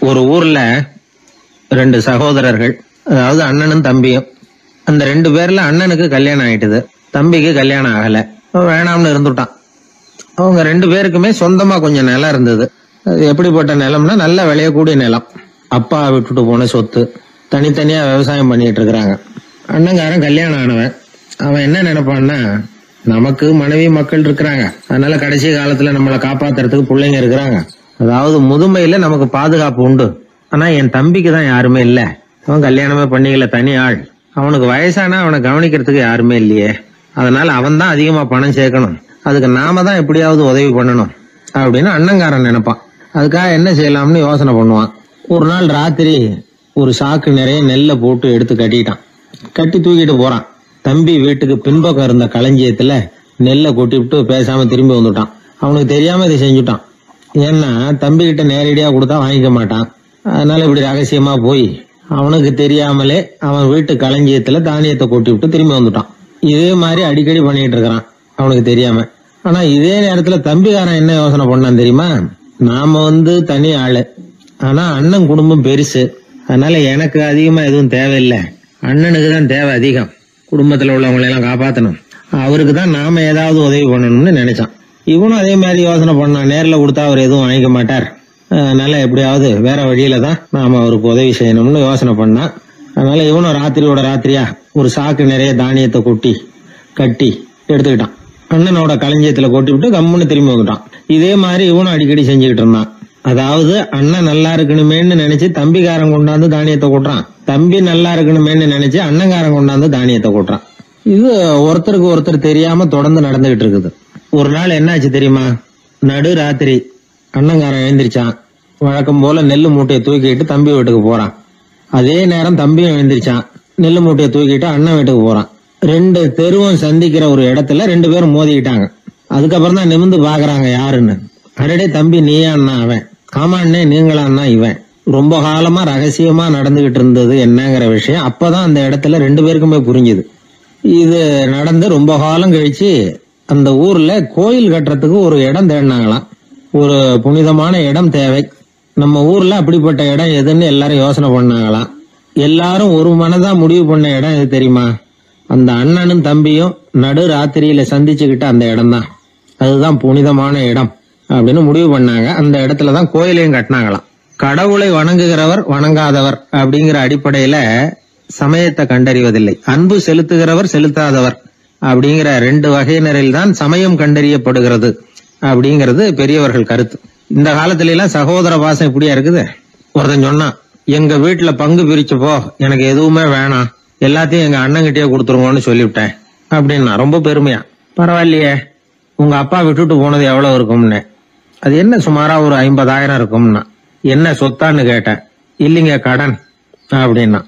ஒரு ஊர்ல ரெண்டு சகோதரர்கள், அதாவது அண்ணனும் தம்பியும். அந்த ரெண்டு பேர்ல அண்ணனுக்கு கல்யாணம் ஆயிட்டுது, தம்பிக்கு கல்யாணம் ஆகல. வேணாம்னு இருந்துட்டான். அவங்க ரெண்டு பேருக்குமே சொந்தமா கொஞ்சம் நிலம் இருந்தது. அது எப்படிப்பட்ட நிலம்னா நல்ல விளையக்கூடிய நிலம். அப்பா விட்டுட்டு போன சொத்து. தனித்தனியா விவசாயம் பண்ணிட்டு இருக்கிறாங்க. அண்ணங்காரன் கல்யாணம் ஆனவன். அவன் என்ன நினைப்பான்னா, நமக்கு மனைவி மக்கள் இருக்கிறாங்க, அதனால கடைசி காலத்துல நம்மளை காப்பாத்துறதுக்கு பிள்ளைங்க இருக்கிறாங்க, அதாவது முதுமையில நமக்கு பாதுகாப்பு உண்டு. ஆனா என் தம்பிக்கு தான் யாருமே இல்ல. அவன் கல்யாணமே பண்ணிக்கல, தனி ஆள். அவனுக்கு வயசானா அவனை கவனிக்கிறதுக்கு யாருமே இல்லையே. அதனால அவன் தான் அதிகமா பணம் சேர்க்கணும், அதுக்கு நாம தான் எப்படியாவது உதவி பண்ணணும் அப்படின்னு அண்ணங்காரன் நினைப்பான். அதுக்காக என்ன செய்யலாம்னு யோசனை பண்ணுவான். ஒரு நாள் ராத்திரி ஒரு சாக்கு நிறைய நெல்லை போட்டு எடுத்து கட்டிட்டான். கட்டி தூக்கிட்டு போறான். தம்பி வீட்டுக்கு பின்பக்கம் இருந்த களஞ்சியத்துல நெல்லை கொட்டி விட்டு பேசாம திரும்பி வந்துட்டான். அவனுக்கு தெரியாம இதை செஞ்சுட்டான். ஏன்னா தம்பி கிட்ட நேரடியா கொடுத்தா வாங்கிக்க மாட்டான். அதனால இப்படி ரகசியமா போய் அவனுக்கு தெரியாமலே அவன் வீட்டு களஞ்சியத்துல தானியத்தை கொட்டி விட்டு திரும்பி வந்துட்டான். இதே மாதிரி அடிக்கடி பண்ணிட்டு இருக்கிறான் அவனுக்கு தெரியாம. ஆனா இதே நேரத்துல தம்பிக்காரன் என்ன யோசனை பண்ணான் தெரியுமா? நாம தனி ஆளு, ஆனா அண்ணன் குடும்பம் பெருசு, அதனால எனக்கு அதிகமா எதுவும் தேவையில்லை, அண்ணனுக்கு தான் தேவை அதிகம். குடும்பத்துல உள்ளவங்களை எல்லாம் காப்பாத்தணும், அவருக்கு தான் நாம ஏதாவது உதவி பண்ணணும்னு நினைச்சான். இவனும் அதே மாதிரி யோசனை பண்ணான். நேர்ல கொடுத்தா அவர் எதுவும் வாங்கிக்க மாட்டார், அதனால எப்படியாவது வேற வழியில தான் நாம அவருக்கு உதவி செய்யணும்னு யோசனை பண்ணான். அதனால இவனும் ராத்திரியோட ராத்திரியா ஒரு சாக்கு நிறைய தானியத்தை கொட்டி கட்டி எடுத்துக்கிட்டான். அண்ணனோட களஞ்சியத்துல கொட்டி விட்டு கம்முன்னு திரும்பி வந்துட்டான். இதே மாதிரி இவனும் அடிக்கடி செஞ்சுக்கிட்டு இருந்தான். அதாவது அண்ணன் நல்லா இருக்கணுமேன்னு நினைச்சு தம்பிக்காரன் கொண்டாந்து தானியத்தை கொட்டுறான், தம்பி நல்லா இருக்கணுமேன்னு நினைச்சு அண்ணங்காரன் கொண்டாந்து தானியத்தை கொட்டுறான். இது ஒருத்தருக்கு ஒருத்தர் தெரியாம தொடர்ந்து நடந்துகிட்டு இருக்குது. ஒரு நாள் என்னாச்சு தெரியுமா? நடு ராத்திரி அண்ணங்காரன் எழுந்திரிச்சான். வழக்கம் போல நெல்லு மூட்டையை தூக்கிட்டு தம்பி வீட்டுக்கு போறான். அதே நேரம் தம்பியும் எழுந்திரிச்சான். நெல்லு மூட்டையை தூக்கிட்டு அண்ணன் வீட்டுக்கு போறான். ரெண்டு தெருவும் சந்திக்கிற ஒரு இடத்துல ரெண்டு பேரும் மோதிக்கிட்டாங்க. அதுக்கப்புறம் தான் நிமிந்து பாக்குறாங்க யாருன்னு. அடடே தம்பி நீயா அண்ணா அவன், ஆமா அண்ணே நீங்களா அண்ணா இவன். ரொம்ப காலமா ரகசியமா நடந்துகிட்டு இருந்தது என்னங்கிற விஷயம் அப்பதான் அந்த இடத்துல ரெண்டு பேருக்குமே புரிஞ்சுது. இது நடந்து ரொம்ப காலம் கழிச்சு அந்த ஊர்ல கோயில் கட்டுறதுக்கு ஒரு இடம் தேடினாங்களாம். ஒரு புனிதமான இடம் தேவை, நம்ம ஊர்ல அப்படிப்பட்ட இடம் எதுன்னு எல்லாரும் யோசனை பண்ணாங்களாம். எல்லாரும் ஒரு மனதா முடிவு பண்ண இடம் எது தெரியுமா? அந்த அண்ணனும் தம்பியும் நடு ராத்திரியில சந்திச்சுக்கிட்ட அந்த இடம் தான். அதுதான் புனிதமான இடம் அப்படின்னு முடிவு பண்ணாங்க. அந்த இடத்துலதான் கோயிலையும் கட்டினாங்களாம். கடவுளை வணங்குகிறவர் வணங்காதவர் அப்படிங்கிற அடிப்படையில சமயத்தை கண்டறிவதில்லை, அன்பு செலுத்துகிறவர் செலுத்தாதவர் அப்படிங்கிற ரெண்டு வகையினரில் தான் சமயம் கண்டறியப்படுகிறது அப்படிங்கிறது பெரியவர்கள் கருத்து. இந்த காலத்துல எல்லாம் சகோதர பாசம் இப்படியா இருக்குது. ஒருத்தன் சொன்னான், எங்க வீட்டுல பங்கு பிரிச்சு போ, எனக்கு எதுவுமே வேணாம், எல்லாத்தையும் எங்க அண்ணங்கிட்டே கொடுத்துருங்கன்னு சொல்லிவிட்டேன் அப்படின்னா ரொம்ப பெருமையா. பரவாயில்லையே, உங்க அப்பா விட்டுட்டு போனது எவ்வளவு இருக்கும்னு. அது என்ன சுமாரா ஒரு 50,000 இருக்கும்னா. என்ன சொத்தான்னு கேட்டேன். இல்லைங்க கடன் அப்படின்னா.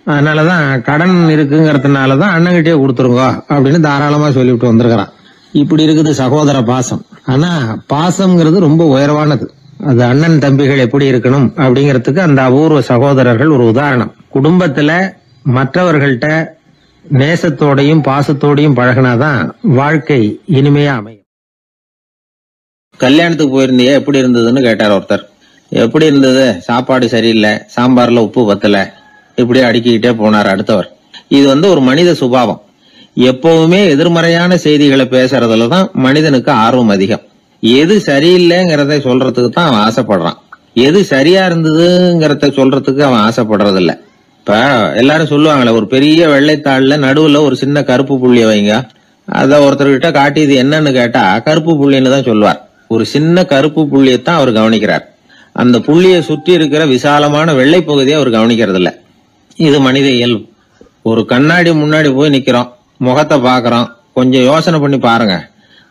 அதனாலதான் கடன் இருக்குங்கிறதுனாலதான் அண்ணங்கிட்டே கொடுத்துருங்க அப்படின்னு தாராளமா சொல்லிவிட்டு வந்திருக்கிறான். இப்படி இருக்குது சகோதர பாசம். ஆனா பாசம்ங்கிறது ரொம்ப உயர்வானது. அது அண்ணன் தம்பிகள் எப்படி இருக்கணும் அப்படிங்கறதுக்கு அந்த அபூர்வ சகோதரர்கள் ஒரு உதாரணம். குடும்பத்துல மற்றவர்கள்ட்ட நேசத்தோடையும் பாசத்தோடையும் பழகினாதான் வாழ்க்கை இனிமையா அமையும். கல்யாணத்துக்கு போயிருந்தியா, எப்படி இருந்ததுன்னு கேட்டார் ஒருத்தர். எப்படி இருந்தது? சாப்பாடு சரியில்லை, சாம்பார்ல உப்பு பத்தல, இப்படி அடுக்கிக்கிட்டே போனார் அடுத்தவர். இது ஒரு மனித சுபாவம். எப்பவுமே எதிர்மறையான செய்திகளை பேசுறதுலதான் மனிதனுக்கு ஆர்வம் அதிகம். எது சரியில்லைங்கிறத சொல்றதுக்கு தான் அவன் ஆசைப்படுறான், எது சரியா இருந்ததுங்கிறத சொல்றதுக்கு அவன் ஆசைப்படுறது இல்ல. இப்ப எல்லாரும் சொல்லுவாங்களே, ஒரு பெரிய வெள்ளைத்தாள்ல நடுவுல ஒரு சின்ன கருப்பு புள்ளிய வைங்க, அத ஒருத்தர்கிட்ட காட்டி இது என்னன்னு கேட்டா கருப்பு புள்ளின்னு தான் சொல்லுவார். ஒரு சின்ன கருப்பு புள்ளியத்தான் அவர் கவனிக்கிறார், அந்த புள்ளிய சுற்றி இருக்கிற விசாலமான வெள்ளை பகுதியை அவர் கவனிக்கிறது இல்ல. இது மனித இயல்பு. ஒரு கண்ணாடி முன்னாடி போய் நிக்கிறோம், முகத்தை பாக்குறோம், கொஞ்சம் யோசனை பண்ணி பாருங்க.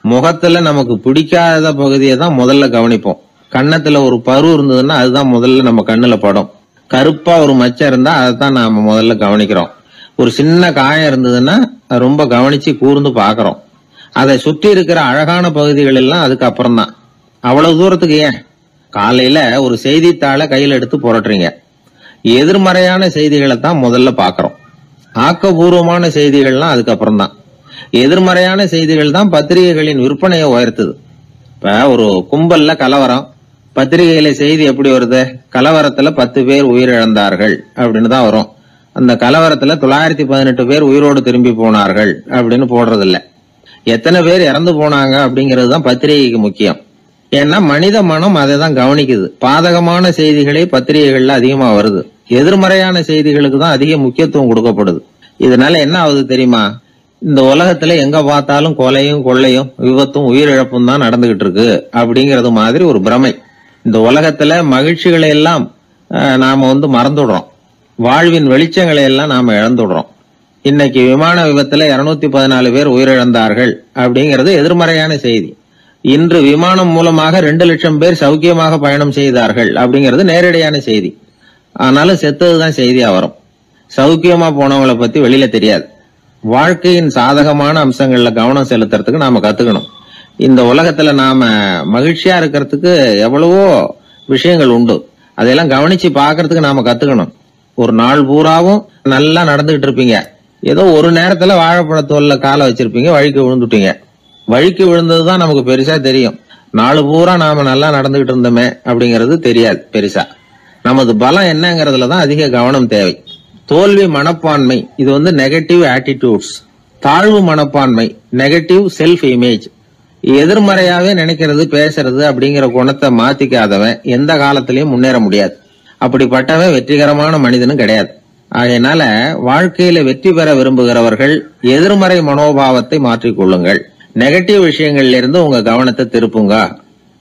முகத்துல நமக்கு பிடிக்காத பகுதியை தான் முதல்ல கவனிப்போம். கன்னத்துல ஒரு பரு இருந்ததுன்னா அதுதான் முதல்ல நம்ம கண்ணுல படும். கருப்பா ஒரு மச்சம் இருந்தா அதைத்தான் நாம முதல்ல கவனிக்கிறோம். ஒரு சின்ன காயம் இருந்ததுன்னா ரொம்ப கவனிச்சு கூர்ந்து பாக்குறோம். அதை சுற்றி இருக்கிற அழகான பகுதிகள் எல்லாம் அதுக்கு அப்புறம் தான். அவ்வளவு தூரத்துக்கு ஏன் காலையில ஒரு செய்தித்தாளை கையில எடுத்து புரட்டுறீங்க, எதிர்மறையான செய்திகளை தான் முதல்ல பாக்குறோம், ஆக்கப்பூர்வமான செய்திகள்லாம் அதுக்கப்புறம் தான். எதிர்மறையான செய்திகள் தான் பத்திரிகைகளின் விற்பனையை உயர்த்துது. இப்ப ஒரு கும்பல்ல கலவரம், பத்திரிகையில செய்தி எப்படி வருது? கலவரத்துல 10 பேர் உயிரிழந்தார்கள் அப்படின்னு தான் வரும். அந்த கலவரத்துல 918 பேர் உயிரோடு திரும்பி போனார்கள் அப்படின்னு போடுறது இல்ல. எத்தனை பேர் இறந்து போனாங்க அப்படிங்கிறது தான் பத்திரிகைக்கு முக்கியம். ஏன்னா மனித மனம் அதை தான் கவனிக்குது. பாதகமான செய்திகளே பத்திரிகைகள்ல அதிகமா வருது, எதிர்மறையான செய்திகளுக்கு தான் அதிக முக்கியத்துவம் கொடுக்கப்படுது. இதனால என்ன ஆகுது தெரியுமா? இந்த உலகத்துல எங்க பார்த்தாலும் கொலையும் கொள்ளையும் விபத்தும் உயிரிழப்பும் தான் நடந்துகிட்டு இருக்கு அப்படிங்கறது மாதிரி ஒரு பிரமை. இந்த உலகத்துல மகிழ்ச்சிகளை எல்லாம் நாம மறந்துடுறோம், வாழ்வின் வெளிச்சங்களை எல்லாம் நாம இழந்துடுறோம். இன்னைக்கு விமான விபத்துல 214 பேர் உயிரிழந்தார்கள் அப்படிங்கிறது எதிர்மறையான செய்தி. இன்று விமானம் மூலமாக 2 லட்சம் பேர் சௌக்கியமாக பயணம் செய்தார்கள் அப்படிங்கிறது நேரடியான செய்தி. ஆனாலும் செத்ததுதான் செய்தியா வரும். சௌக்கியமா போனவங்களை பத்தி வெளியில தெரியாது. வாழ்க்கையின் சாதகமான அம்சங்கள்ல கவனம் செலுத்துறதுக்கு நாம கத்துக்கணும். இந்த உலகத்துல நாம மகிழ்ச்சியா இருக்கிறதுக்கு எவ்வளவோ விஷயங்கள் உண்டு, அதையெல்லாம் கவனிச்சு பாக்குறதுக்கு நாம கத்துக்கணும். ஒரு நாள் பூராவும் நல்லா நடந்துகிட்டு இருப்பீங்க, ஏதோ ஒரு நேரத்துல வாழைப்பழத்தோல்ல காலை வச்சிருப்பீங்க, வழிக்கு விழுந்துட்டீங்க. வழிக்கு விழுந்ததுதான் நமக்கு பெருசா தெரியும். நாலு பூரா நாம நல்லா நடந்துகிட்டு இருந்தோமே அப்படிங்கிறது தெரியாது பெருசா. நமது பலம் என்னங்கிறதுலதான் அதிக கவனம் தேவை. தோல்வி மனப்பான்மை இது நெகட்டிவ் ஆட்டிடியூட்ஸ். தாழ்வு மனப்பான்மை நெகட்டிவ் செல்ஃப் இமேஜ். எதிர்மறையாவே நினைக்கிறது பேசுறது அப்படிங்கிற குணத்தை மாத்திக்காதவன் எந்த காலத்திலயும் முன்னேற முடியாது. அப்படிப்பட்டவன் வெற்றிகரமான மனிதனும் கிடையாது. ஆகையினால வாழ்க்கையில வெற்றி பெற விரும்புகிறவர்கள் எதிர்மறை மனோபாவத்தை மாற்றிக்கொள்ளுங்கள். நெகட்டிவ் விஷயங்கள்ல இருந்து உங்க கவனத்தை திருப்புங்க,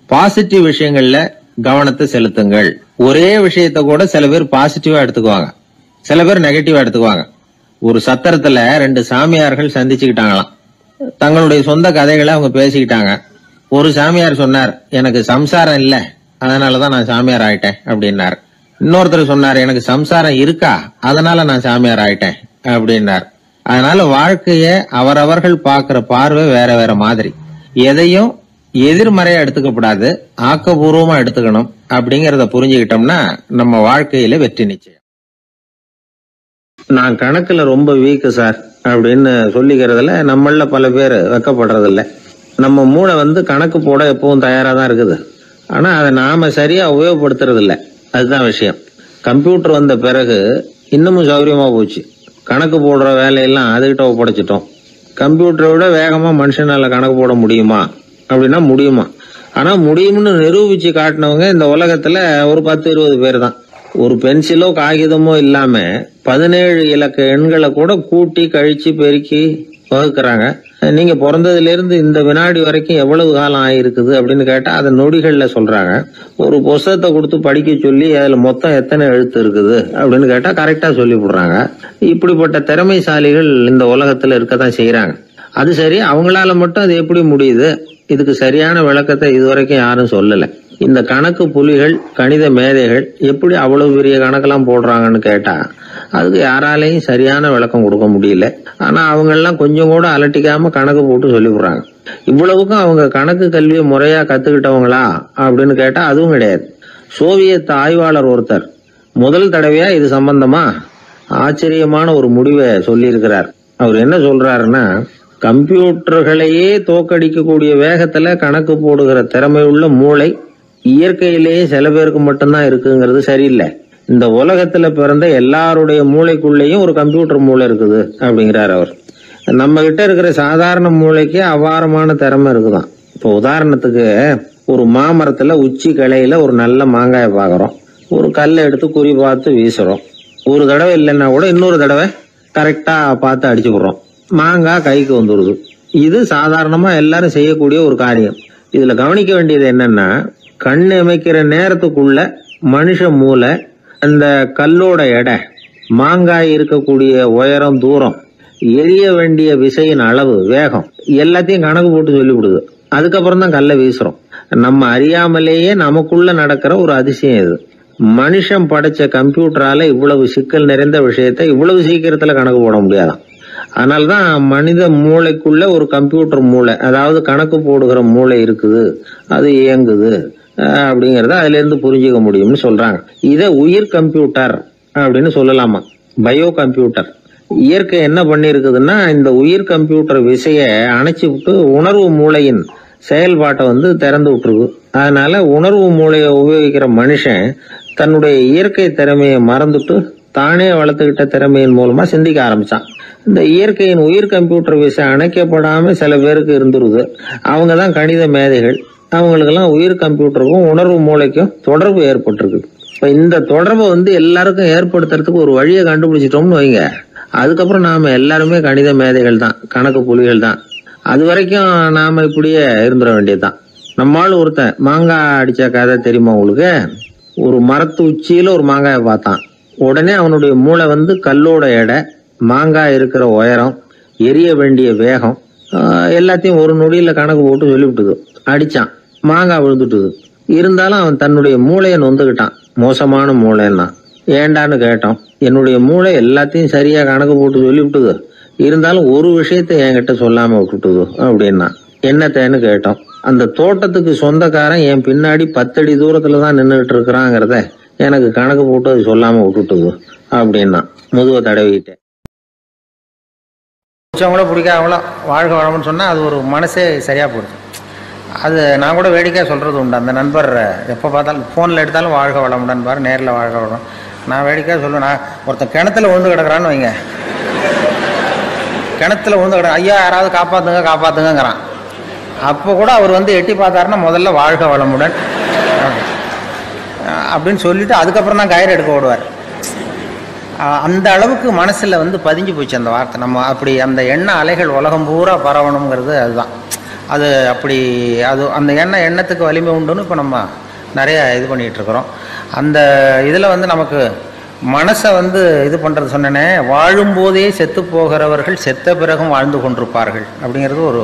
பாசிட்டிவ் விஷயங்கள்ல கவனத்தை செலுத்துங்கள். ஒரே விஷயத்த கூட சில பேர் பாசிட்டிவா எடுத்துக்குவாங்க, சில பேர் நெகட்டிவா எடுத்துக்குவாங்க. ஒரு சத்திரத்துல 2 சாமியார்கள் சந்திச்சுக்கிட்டாங்களாம். தங்களுடைய சொந்த கதைகளை அவங்க பேசிக்கிட்டாங்க. ஒரு சாமியார் சொன்னார், எனக்கு சம்சாரம் இல்ல, அதனாலதான் நான் சாமியார் ஆயிட்டேன் அப்படின்னார். இன்னொருத்தர் சொன்னார், எனக்கு சம்சாரம் இருக்கா, அதனால நான் சாமியார் ஆயிட்டேன் அப்படின்னார். அதனால வாழ்க்கைய அவரவர்கள் பாக்குற பார்வை வேற வேற மாதிரி. எதையும் எதிர்மறையா எடுத்துக்கப்படாது, ஆக்கப்பூர்வமா எடுத்துக்கணும். அப்படிங்கறத புரிஞ்சுக்கிட்டோம்னா நம்ம வாழ்க்கையில வெற்றி நிச்சயம். நான் கணக்குல ரொம்ப வீக்கு சார் அப்படின்னு சொல்லிக்கிறதுல நம்மள பல பேர் வெக்கப்படுறதில்ல. நம்ம மூளை கணக்கு போட எப்பவும் தயாரா தான் இருக்குது. ஆனா அதை நாம சரியா உபயோகப்படுத்துறது இல்ல, அதுதான் விஷயம். கம்ப்யூட்டர் வந்த பிறகு இன்னமும் சௌகரியமா போச்சு. கணக்கு போடுற வேலையெல்லாம் அதுகிட்ட ஒப்படைச்சிட்டோம். கம்ப்யூட்டரை விட வேகமா மனுஷனால கணக்கு போட முடியுமா அப்படின்னா முடியுமா. ஆனா முடியும்னு நிரூபிச்சு காட்டினவங்க இந்த உலகத்துல ஒரு 10-20 பேர் தான். ஒரு பென்சிலோ காகிதமோ இல்லாம 17 இலக்க எண்களை கூட கூட்டி கழிச்சு பெருக்கி வகுக்கிறாங்க. நீங்க பிறந்ததுல இருந்து இந்த வினாடி வரைக்கும் எவ்வளவு காலம் ஆயிருக்குது அப்படின்னு கேட்டா அதை நொடிகள்ல சொல்றாங்க. ஒரு புஸ்தகத்தை கொடுத்து படிக்க சொல்லி அதுல மொத்தம் எத்தனை எழுத்து இருக்குது அப்படின்னு கேட்டா கரெக்டா சொல்லி விடுறாங்க. இப்படிப்பட்ட திறமைசாலிகள் இந்த உலகத்துல இருக்கத்தான் செய்யறாங்க. அது சரி, அவங்களால மட்டும் அது எப்படி முடியுது? இதுக்கு சரியான விளக்கத்தை இதுவரைக்கும் யாரும் சொல்லல. இந்த கணக்கு புலிகள், கணித மேதைகள் எப்படி அவ்வளவு பெரிய கணக்கெல்லாம் போடுறாங்கன்னு கேட்டா அதுக்கு யாராலையும் சரியான விளக்கம் கொடுக்க முடியல. ஆனா அவங்க எல்லாம் கொஞ்சம் கூட அலட்டிக்காம கணக்கு போட்டு சொல்லி விடுறாங்க. இவ்வளவுக்கும் அவங்க கணக்கு கல்வியை முறையா கத்துக்கிட்டவங்களா அப்படின்னு கேட்டா அதுவும் கிடையாது. சோவியத் ஆய்வாளர் ஒருத்தர் முதல் தடவையா இது சம்பந்தமா ஆச்சரியமான ஒரு முடிவை சொல்லி இருக்கிறார். அவர் என்ன சொல்றாருன்னா, கம்ப்யூட்டர்களையே தோக்கடிக்கக்கூடிய வேகத்துல கணக்கு போடுகிற திறமையுள்ள மூளை இயற்கையிலேயே சில பேருக்கு மட்டும்தான் இருக்குங்கிறது சரியில்லை. இந்த உலகத்துல பிறந்த எல்லாருடைய மூளைக்குள்ளேயும் ஒரு கம்ப்யூட்டர் மூளை இருக்குது அப்படிங்கிறார் அவர். நம்ம கிட்ட இருக்கிற சாதாரண மூளைக்கு அபாரமான திறமை இருக்குதான். இப்போ உதாரணத்துக்கு, ஒரு மாமரத்துல உச்சி கிளையில ஒரு நல்ல மாங்காயை பாக்குறோம். ஒரு கல்லை எடுத்து குறி பார்த்து வீசுறோம். ஒரு தடவை இல்லைன்னா கூட இன்னொரு தடவை கரெக்டா பார்த்து அடிச்சு விடுறோம். மாங்காய் கைக்கு வந்துடுது. இது சாதாரணமா எல்லாரும் செய்யக்கூடிய ஒரு காரியம். இதுல கவனிக்க வேண்டியது என்னன்னா, கண் அமைக்கிற நேரத்துக்குள்ள மனுஷ மூளை அந்த கல்லோட எடை, மாங்காய் இருக்கக்கூடிய உயரம், தூரம், எரிய வேண்டிய விசையின் அளவு, வேகம் எல்லாத்தையும் கணக்கு போட்டு சொல்லிவிடுது. அதுக்கப்புறம் தான் கல்லை வீசுறோம். நம்ம அறியாமலேயே நமக்குள்ள நடக்கிற ஒரு அதிசயம் இது. மனுஷன் படைச்ச கம்ப்யூட்டரால இவ்வளவு சிக்கல் நிறைந்த விஷயத்தை இவ்வளவு சீக்கிரத்துல கணக்கு போட முடியாதான். அதனால்தான் மனித மூளைக்குள்ள ஒரு கம்ப்யூட்டர் மூளை, அதாவது கணக்கு போடுகிற மூளை இருக்குது, அது இயங்குது அப்படிங்கறத அதுல இருந்து புரிஞ்சுக்க முடியும்னு சொல்றாங்க. இத உயிர் கம்ப்யூட்டர் அப்படின்னு சொல்லலாமா, பயோ கம்ப்யூட்டர். இயற்கை என்ன பண்ணி இருக்குதுன்னா, இந்த உயிர் கம்ப்யூட்டர் விசைய அணைச்சு விட்டு உணர்வு மூளையின் செயல்பாட்டை திறந்து விட்டுருக்கு. அதனால உணர்வு மூளையை உபயோகிக்கிற மனுஷன் தன்னுடைய இயற்கை திறமையை மறந்துட்டு தானே வளர்த்துக்கிட்ட திறமையின் மூலமா சிந்திக்க ஆரம்பிச்சான். இந்த இயற்கையின் உயிர் கம்ப்யூட்டர் விசை அணைக்கப்படாம சில பேருக்கு இருந்துருது. அவங்க தான் கணித மேதைகள். அவங்களுக்கெல்லாம் உயிர் கம்ப்யூட்டருக்கும் உணர்வு மூளைக்கும் தொடர்பு ஏற்பட்டிருக்கு. இப்ப இந்த தொடர்பை எல்லாருக்கும் ஏற்படுத்துறதுக்கு ஒரு வழியை கண்டுபிடிச்சிட்டோம்னு வைங்க, அதுக்கப்புறம் நாம எல்லாருமே கணித மேதைகள் தான், கணக்கு புலிகள் தான். அது வரைக்கும் நாம இப்படியே இருந்துட வேண்டியதுதான். நம்மால் ஒருத்தன் மாங்காய் அடிச்ச கதை தெரியுமா உங்களுக்கு? ஒரு மரத்து உச்சியில ஒரு மாங்காயை பார்த்தான். உடனே அவனுடைய மூளை கல்லோட எடை, மாங்காய் இருக்கிற உயரம், எரிய வேண்டிய வேகம் எல்லாத்தையும் ஒரு நொடியில கணக்கு போட்டு சொல்லிவிட்டுது. அடிச்சான், மாங்காய் விழுந்துட்டுது. இருந்தாலும் அவன் தன்னுடைய மூளையை நொந்துக்கிட்டான். மோசமான மூளைன்னா ஏண்டான்னு கேட்டோம். என்னுடைய மூளை எல்லாத்தையும் சரியா கணக்கு போட்டு சொல்லிவிட்டுது, இருந்தாலும் ஒரு விஷயத்த என்கிட்ட சொல்லாம விட்டுட்டுது அப்படின்னா. என்னத்தேன்னு கேட்டோம். அந்த தோட்டத்துக்கு சொந்தக்காரன் என் பின்னாடி 10 அடி தூரத்துலதான் நின்றுட்டு இருக்கிறாங்கிறத எனக்கு கணக்கு போட்டு அது சொல்லாம விட்டுட்டுது அப்படின்னா. முதுவை தடவிக்கிட்டேன். பிடிச்சவங்களோ பிடிக்காதவங்களோ வாழ்க வளம்னு சொன்னா அது ஒரு மனசே சரியா போடுது. அது நான் கூட வேடிக்கையாக சொல்றது உண்டு. அந்த நண்பர் எப்போ பார்த்தாலும் ஃபோனில் எடுத்தாலும் வாழ்க வளமுடன் பாரு, நேரில் வாழ்க வளம். நான் வேடிக்கையாக சொல்லுவேன், நான் ஒருத்தன் கிணத்துல விழுந்து கிடக்குறான்னு வைங்க, கிணத்துல விழுந்து கிடக்கு, ஐயா யாராவது காப்பாத்துங்க காப்பாத்துங்கிறான். அப்போ கூட அவர் எட்டி பார்த்தாருன்னா முதல்ல வாழ்க வளமுடன் அப்படின்னு சொல்லிட்டு அதுக்கப்புறம் தான் கயிறு எடுக்க ஓடுவார். அந்த அளவுக்கு மனசில் பதிஞ்சு போச்சு அந்த வார்த்தை. நம்ம அப்படி அந்த எண்ண அலைகள் உலகம் பூரா பரவணுங்கிறது அதுதான். அது அப்படி அது அந்த எண்ணத்துக்கு வலிமை உண்டுன்னு இப்போ நம்ம நிறைய இது பண்ணிகிட்டு இருக்கிறோம். அந்த இதில் நமக்கு மனசை இது பண்ணுறது சொன்னேனே, வாழும்போதே செத்து போகிறவர்கள் செத்த பிறகும் வாழ்ந்து கொண்டிருப்பார்கள் அப்படிங்கிறது ஒரு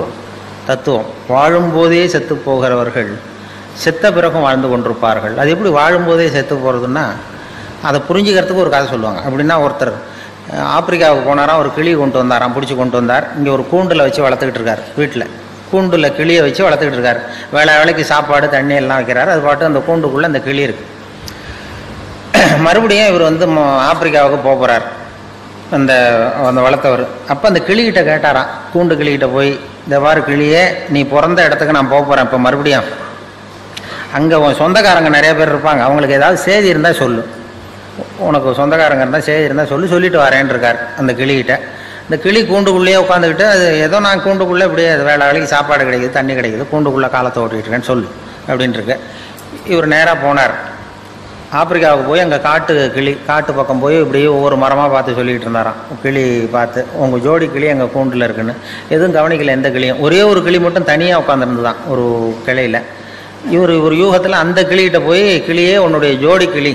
தத்துவம். வாழும்போதே செத்து போகிறவர்கள் செத்த பிறகும் வாழ்ந்து கொண்டிருப்பார்கள். அது எப்படி வாழும்போதே செத்து போகிறதுன்னா, அதை புரிஞ்சுக்கிறதுக்கு ஒரு கதை சொல்லுவாங்க. அப்படின்னா ஒருத்தர் ஆப்பிரிக்காவுக்கு போனாராம், ஒரு கிளி கொண்டு வந்தாராம், பிடிச்சி கொண்டு வந்தார். இங்கே ஒரு கூண்டில் வச்சு வளர்த்துக்கிட்டு இருக்கார். வீட்டில் கூண்டில் கிளியை வச்சு வளர்த்துக்கிட்டு இருக்கார். வேலைக்கு சாப்பாடு தண்ணி எல்லாம் வைக்கிறார். அது பாட்டு அந்த கூண்டுக்குள்ளே அந்த கிளி இருக்கு. மறுபடியும் இவர் ஆப்பிரிக்காவுக்கு போகிறார் அந்த வளர்த்தவர். அப்போ அந்த கிளிகிட்ட கேட்டாராம், கூண்டு கிளிகிட்ட போய், இந்த வார கிளியே, நீ பிறந்த இடத்துக்கு நான் போகிறேன், இப்போ மறுபடியும் அங்கே உன் சொந்தக்காரங்க நிறைய பேர் இருப்பாங்க, அவங்களுக்கு ஏதாவது செய்தி இருந்தால் சொல்லு, உனக்கு சொந்தக்காரங்க இருந்தால் செய்தி இருந்தால் சொல்லிட்டு வரேன்னு இருக்கார் அந்த கிளிகிட்ட. இந்த கிளி கூண்டுக்குள்ளேயே உட்காந்துக்கிட்டு, அது ஏதோ நான் கூண்டுக்குள்ளே இப்படியே அது வேலைக்கு சாப்பாடு கிடைக்குது, தண்ணி கிடைக்குது, கூண்டுக்குள்ளே காலத்தை ஓட்டிகிட்டு இருக்கேன்னு சொல்லு அப்படின்ட்டுருக்கு. இவர் நேராக போனார் ஆப்பிரிக்காவுக்கு. போய் அங்கே காட்டு பக்கம் போய் இப்படியே ஒவ்வொரு மரமாக பார்த்து சொல்லிகிட்டு இருந்தாராம். கிளி பார்த்து, உங்கள் ஜோடி கிளி எங்கள் கூண்டில் இருக்குன்னு. எதுவும் கவனிக்கல எந்த கிளியும். ஒரே ஒரு கிளி மட்டும் தனியாக உட்காந்துருந்துதான் ஒரு கிளையில். இவர் யூகத்தில் அந்த கிளிகிட்ட போய், கிளியே உன்னுடைய ஜோடி கிளி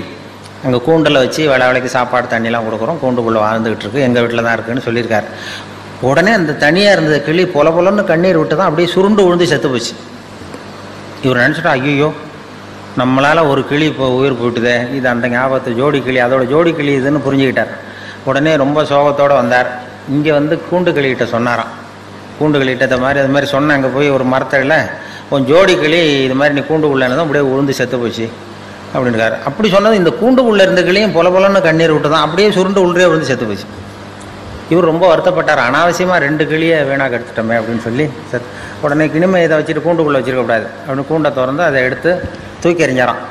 அங்கே கூண்டில் வச்சு வேலைக்கு சாப்பாடு தண்ணிலாம் கொடுக்குறோம், கூண்டுக்குள்ளே வாழ்ந்துக்கிட்டு இருக்கு, எங்கள் வீட்டில் தான் இருக்குன்னு சொல்லியிருக்காரு. உடனே அந்த தனியாக இருந்த கிளி பொலன்னு கண்ணீர் விட்டு தான் அப்படியே சுருண்டு விழுந்து செத்து போச்சு. இவர் நினச்சிட்டா, ஐயோ நம்மளால் ஒரு கிளி இப்போ உயிர் போயிட்டுதே, இது அந்த ஞாபகத்தை ஜோடி கிளி, அதோட ஜோடி கிளி இதுன்னு புரிஞ்சுக்கிட்டார். உடனே ரொம்ப சோகத்தோடு வந்தார். இங்கே கூண்டு கிளிகிட்ட சொன்னாராம். கூண்டு கிளிகிட்ட அது மாதிரி சொன்னேன், அங்கே போய் ஒரு மரத்தடியில் உன் ஜோடி கிளி இது மாதிரி நீ கூண்டுக்குள்ளே தான் அப்படியே உழுந்து செத்து போச்சு அப்படின்றாரு. அப்படி சொன்னது இந்த கூண்டுக்குள்ளே இருந்த கிளியும் பொலன்னு கண்ணீர் விட்டு தான் அப்படியே சுருண்டு உள்ளே விழுந்து செத்து போச்சு. இவர் ரொம்ப வருத்தப்பட்டார், அனாவசியமாக 2 கிளியை வீணாக எடுத்துட்டோமே அப்படின்னு சொல்லி. உடனே கிணிமை இதை வச்சுட்டு கூண்டுக்குள்ளே வச்சுருக்கக்கூடாது அப்படின்னு கூண்டை திறந்து அதை எடுத்து தூக்கி எறிஞ்சாராம்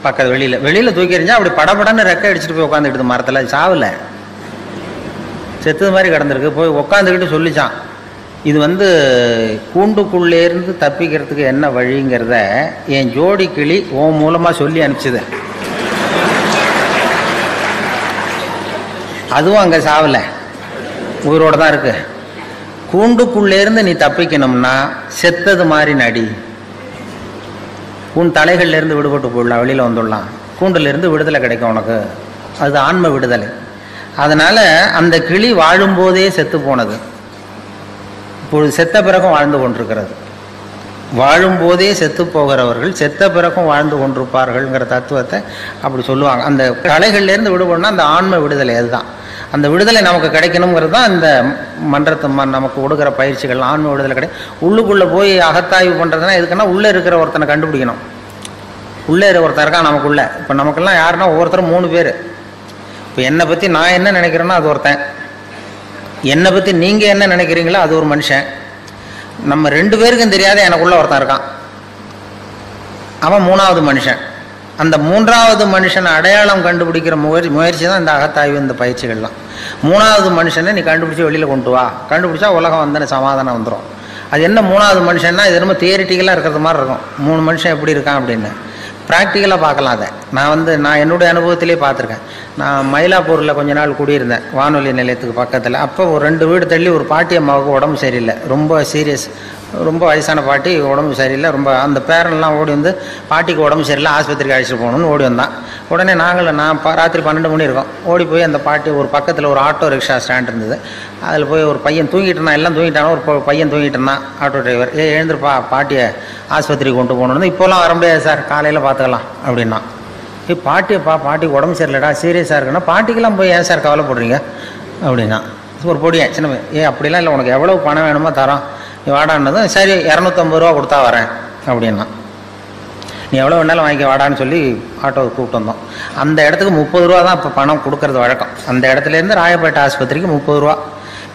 பக்கத்து வெளியில் தூக்கி எறிஞ்சா அப்படி படபடன்னு ரெக்கை அடிச்சுட்டு போய் உட்காந்துக்கிட்டு மரத்தில். சாவில் செத்துது மாதிரி கிடந்திருக்கு. போய் உட்காந்துக்கிட்டு சொல்லிச்சான், இது கூண்டுக்குள்ளேருந்து தப்பிக்கிறதுக்கு என்ன வழிங்கிறத என் ஜோடி கிளி உன் மூலமாக சொல்லி அனுப்பிச்சுது. அதுவும் அங்கே சாவல, உயிரோடு தான் இருக்கு. கூண்டுக்குள்ளேருந்து நீ தப்பிக்கணும்னா செத்தது மாதிரி நடி, உன் தலைகள்லேருந்து விடுபட்டு போயிடலாம், வெளியில் வந்துடலாம், கூண்டுலேருந்து விடுதலை கிடைக்கும் உனக்கு. அது ஆன்ம விடுதலை. அதனால் அந்த கிளி வாழும்போதே செத்து போனது, இப்பொழுது செத்த பிறகும் வாழ்ந்து கொண்டிருக்கிறது. வாழும்போதே செத்து போகிறவர்கள் செத்த பிறகும் வாழ்ந்து கொண்டிருப்பார்கள்ங்கிற தத்துவத்தை அப்படி சொல்லுவாங்க. அந்த கலைகள்லேருந்து விடுபடணும்னா அந்த ஆன்ம விடுதலை, அதுதான். அந்த விடுதலை நமக்கு கிடைக்கணுங்கிறது தான் இந்த மன்றத்தை நமக்கு கொடுக்குற பயிற்சிகள். ஆன்ம விடுதலை உள்ளுக்குள்ளே போய் அகத்தாய்வு பண்ணுறதுனா எதுக்குன்னா, உள்ளே இருக்கிற ஒருத்தனை கண்டுபிடிக்கணும். உள்ளே இருக்கிற ஒருத்தர் இருக்கான் நமக்குள்ளே. இப்போ நமக்கெல்லாம் யாருன்னா ஒவ்வொருத்தரும் 3 பேர். இப்போ என்னை பற்றி நான் என்ன நினைக்கிறேன்னா அது ஒருத்தன், என்னை பற்றி நீங்கள் என்ன நினைக்கிறீங்களோ அது ஒரு மனுஷன். நம்ம 2 பேருக்கும் தெரியாத எனக்குள்ள ஒருத்தன் இருக்கான். அவன் மூணாவது மனுஷன். அந்த மூன்றாவது மனுஷனை அடையாளம் கண்டுபிடிக்கிற முயற்சி தான் இந்த அகத்தாய்வு, இந்த பயிற்சிகள்லாம். மூணாவது மனுஷனை நீ கண்டுபிடிச்சி வெளியில் கொண்டு வா, கண்டுபிடிச்சா உலகம் வந்து சமாதானம் வந்துடும். அது என்ன மூணாவது மனுஷன்னா, இது ரொம்ப தியரிட்டிக்கலாக இருக்கிறது மாதிரி இருக்கும். 3 மனுஷன் எப்படி இருக்கான் அப்படின்னு ப்ராக்டிக்கலாக பார்க்கலாம். அதை நான் என்னுடைய அனுபவத்திலே பார்த்துருக்கேன். நான் மயிலாப்பூரில் கொஞ்ச நாள் குடியிருந்தேன், வானொலி நிலையத்துக்கு பக்கத்தில். அப்போ ஒரு 2 வீடு தள்ளி ஒரு பாட்டி அம்மாவுக்கு உடம்பு சரியில்லை, ரொம்ப சீரியஸ், ரொம்ப வயசான பாட்டி, உடம்பு சரியில்லை ரொம்ப. அந்த பேரன்லாம் ஓடி வந்து பாட்டிக்கு உடம்பு சரியில்லை, ஆஸ்பத்திரிக்கு அழைச்சிட்டு போகணும்னு ஓடி வந்தான். உடனே நான் ராத்திரி 12 மணி இருக்கும், ஓடி போய் அந்த பாட்டி ஒரு பக்கத்தில் ஒரு ஆட்டோ ரிக்ஷா ஸ்டாண்ட் இருந்தது, அதில் போய் ஒரு பையன் தூங்கிட்டு இருந்தான், எல்லாம் தூங்கிட்டானோ, ஒரு பையன் தூங்கிட்டு இருந்தான். ஆட்டோ டிரைவர், எழுந்திருப்பா, பாட்டியை ஆஸ்பத்திரிக்கு கொண்டு போகணுன்னு. இப்போலாம் வர முடியாது சார், காலையில் பார்த்துக்கலாம் அப்படின்னா. பாட்டியப்பா, பாட்டிக்கு உடம்பு சரியில்லடா, சீரியஸாக இருக்குன்னா, பாட்டிக்கெல்லாம் போய் ஏன் சார் கவலைப்படுறீங்க அப்படின்னா. ஒரு பொடியன் சின்ன அப்படிலாம் இல்லை, உனக்கு எவ்வளோ பணம் வேணுமோ தரோம், நீ வாடான்னதும் சரி 250 ரூபா கொடுத்தா வரேன் அப்படின்னா. நீ எவ்வளோ வேணாலும் வாங்கிக்க வாடான்னு சொல்லி ஆட்டோவை கூப்பிட்டு வந்தோம். அந்த இடத்துக்கு 30 ரூபா தான் இப்போ பணம் கொடுக்கறது வழக்கம். அந்த இடத்துலேருந்து ராயப்பேட்டை ஆஸ்பத்திரிக்கு 30 ரூபா.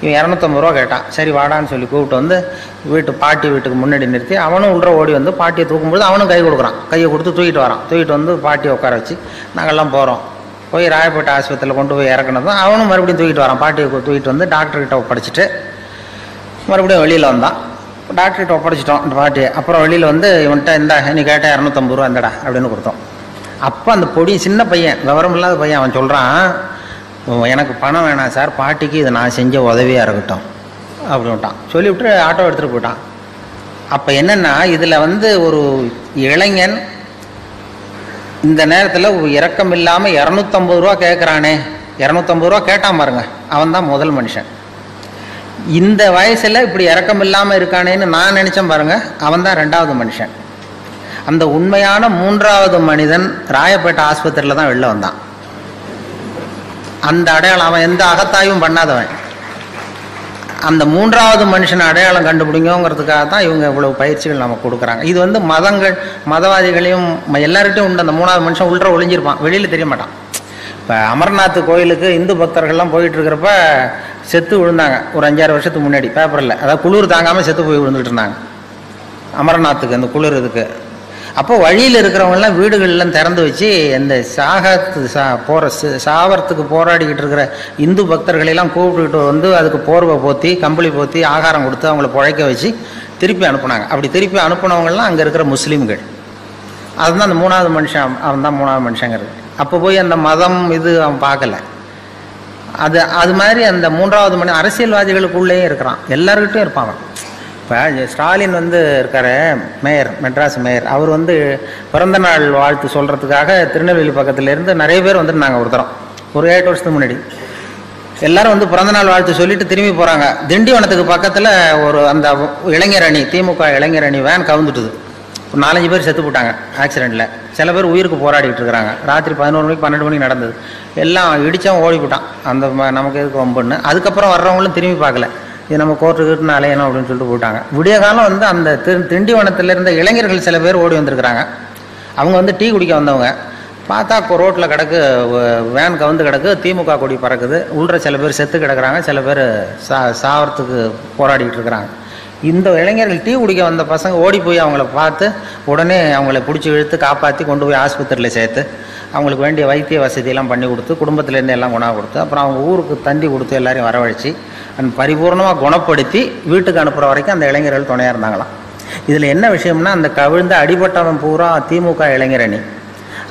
இவன் 250 ரூபா கேட்டான். சரி வாடான்னு சொல்லி கூப்பிட்டு வந்து பாட்டி வீட்டுக்கு முன்னாடி நிறுத்தி, அவனும் உள்ள ஓடி வந்து பாட்டியை தூக்கும்போது அவனும் கை கொடுக்குறான். கையை கொடுத்து தூக்கிட்டு வரான். தூக்கிட்டு வந்து பாட்டியை உட்கார வச்சு நாங்கள்லாம் போகிறோம். போய் ராயப்பேட்டை ஆஸ்பத்திரியில் கொண்டு போய் இறக்குனதும் அவனும் மறுபடியும் தூக்கிட்டு வரான். பாட்டியை தூக்கிட்டு வந்து டாக்டர்கிட்ட ஒப்படைச்சிட்டு மறுபடியும் வெளியில் வந்தான். டாக்டர்கிட்ட ஒப்படைச்சிட்டோம் பாட்டியை. அப்புறம் வெளியில் வந்து இவன்கிட்ட இந்தா நீ கேட்டால் 250 ரூபா இந்தடா அப்படின்னு கொடுத்தோம். அப்போ அந்த பொடி சின்ன பையன், விவரம் இல்லாத பையன், அவன் சொல்கிறான், எனக்கு பணம் வேணாம் சார், பாட்டிக்கு இது நான் செஞ்ச உதவியாக இருக்கட்டும் அப்படின்ட்டான். சொல்லிவிட்டு ஆட்டோ எடுத்துகிட்டு போயிட்டான். அப்போ என்னென்னா, இதில் வந்து ஒரு இளைஞன் இந்த நேரத்தில் இரக்கம் இல்லாமல் 250 ரூபா கேட்குறானே, 250 ரூபா கேட்டான் பாருங்க, அவன் தான் முதல் மனுஷன். இந்த வயசில் இப்படி இரக்கம் இல்லாமல் இருக்கானேன்னு நான் நினச்சேன் பாருங்க, அவன் தான் 2வது மனுஷன். அந்த உண்மையான 3வது மனிதன் ராயப்பேட்டை ஆஸ்பத்திரியில் தான் வெளில வந்தான். அந்த அடையாளம், அவன் எந்த அகத்தாயும் பண்ணாதவன். அந்த 3வது மனுஷனை அடையாளம் கண்டுபிடிங்கிறதுக்காக தான் இவங்க இவ்வளவு பயிற்சிகள் நமக்கு கொடுக்குறாங்க. இது வந்து மதவாதிகளையும் எல்லார்கிட்டையும் உண்டு. அந்த 3வது மனுஷன் உள்ள ஒளிஞ்சிருப்பான், வெளியில் தெரிய மாட்டான். இப்போ அமர்நாத் கோயிலுக்கு இந்து பக்தர்கள்லாம் போயிட்டு இருக்கிறப்ப செத்து விழுந்தாங்க ஒரு 5-6 வருஷத்துக்கு முன்னாடி பேப்பரில். அதாவது குளிர் தாங்காமல் செத்து போய் விழுந்துட்டு இருந்தாங்க அமர்நாத்துக்கு, அந்த குளிர் இதுக்கு. அப்போ வழியில் இருக்கிறவங்கெல்லாம் வீடுகள்லாம் திறந்து வச்சு இந்த சாவறதுக்கு போராடிக்கிட்டு இருக்கிற இந்து பக்தர்களெல்லாம் கூப்பிட்டுக்கிட்டு வந்து அதுக்கு போர்வை போற்றி, கம்பளி போற்றி, ஆகாரம் கொடுத்து அவங்கள பிழைக்க வச்சு திருப்பி அனுப்புனாங்க. அப்படி திருப்பி அனுப்புனவங்கலாம் அங்கே இருக்கிற முஸ்லீம்கள். அதுதான் அந்த 3வது மனுஷன், அவன் தான் 3வது மனுஷங்கிறது. அப்போ போய் அந்த மதம் இது அவன் பார்க்கல. அது மாதிரி அந்த 3வது மணி அரசியல்வாதிகளுக்குள்ளேயும் இருக்கிறான், எல்லாருக்கிட்டையும் இருப்பான். இப்போ ஸ்டாலின் வந்து இருக்காரு, மேயர், மெட்ராஸ் மேயர், அவர் வந்து பிறந்த நாள் வாழ்த்து சொல்கிறதுக்காக திருநெல்வேலி பக்கத்துலேருந்து நிறைய பேர் வந்துருந்தாங்க. ஒரு 8 வருஷத்துக்கு முன்னாடி எல்லாரும் வந்து பிறந்தநாள் வாழ்த்து சொல்லிட்டு திரும்பி போகிறாங்க. திண்டிவனத்துக்கு பக்கத்தில் அந்த இளைஞர் அணி, திமுக இளைஞர் அணி வேன் கவுந்துட்டுது. ஒரு 4-5 பேர் செத்து போட்டாங்க ஆக்சிடெண்ட்டில். சில பேர் உயிருக்கு போராடிட்டு இருக்கிறாங்க. ராத்திரி 11 மணிக்கு 12 மணிக்கு நடந்தது. எல்லாம் இடித்தவன் ஓடி போட்டான். அந்த நமக்கு எதுக்கு வம்புன்னு. அதுக்கப்புறம் வர்றவங்களும் திரும்பி பார்க்கல, இது நம்ம கோர்ட்டுக்கிட்டு அலையணும் அப்படின்னு சொல்லிட்டு போயிட்டாங்க. விடிய காலம் வந்து அந்த திண்டிவனத்தில் இருந்த இளைஞர்கள் சில பேர் ஓடி வந்திருக்கிறாங்க. அவங்க வந்து டீ குடிக்க வந்தவங்க. பார்த்தா ரோட்டில் கிடக்கு, வேன் கவுந்து கிடக்கு, திமுக கொடி பறக்குது. உள்ள சில பேர் செத்து கிடக்குறாங்க, சில பேர் சாவறதுக்கு போராடிக்கிட்டு இருக்கிறாங்க. இந்த இளைஞர்கள் டீ குடிக்க வந்த பசங்க ஓடி போய் அவங்கள பார்த்து உடனே அவங்கள பிடிச்சி இழுத்து காப்பாற்றி கொண்டு போய் ஆஸ்பத்திரியில் சேர்த்து அவங்களுக்கு வேண்டிய வைத்திய வசதியெல்லாம் பண்ணி கொடுத்து, குடும்பத்துலேருந்து எல்லாம் குணம் கொடுத்து, அப்புறம் அவங்க ஊருக்கு தண்டி கொடுத்து எல்லாரையும் வரவழைச்சி பரிபூர்ணமாக குணப்படுத்தி வீட்டுக்கு அனுப்புகிற வரைக்கும் அந்த இளைஞர்கள் துணையாக இருந்தாங்களாம். இதில் என்ன விஷயம்னா, அந்த கவிழ்ந்த அடிபட்டவன் பூரா திமுக இளைஞர் அணி,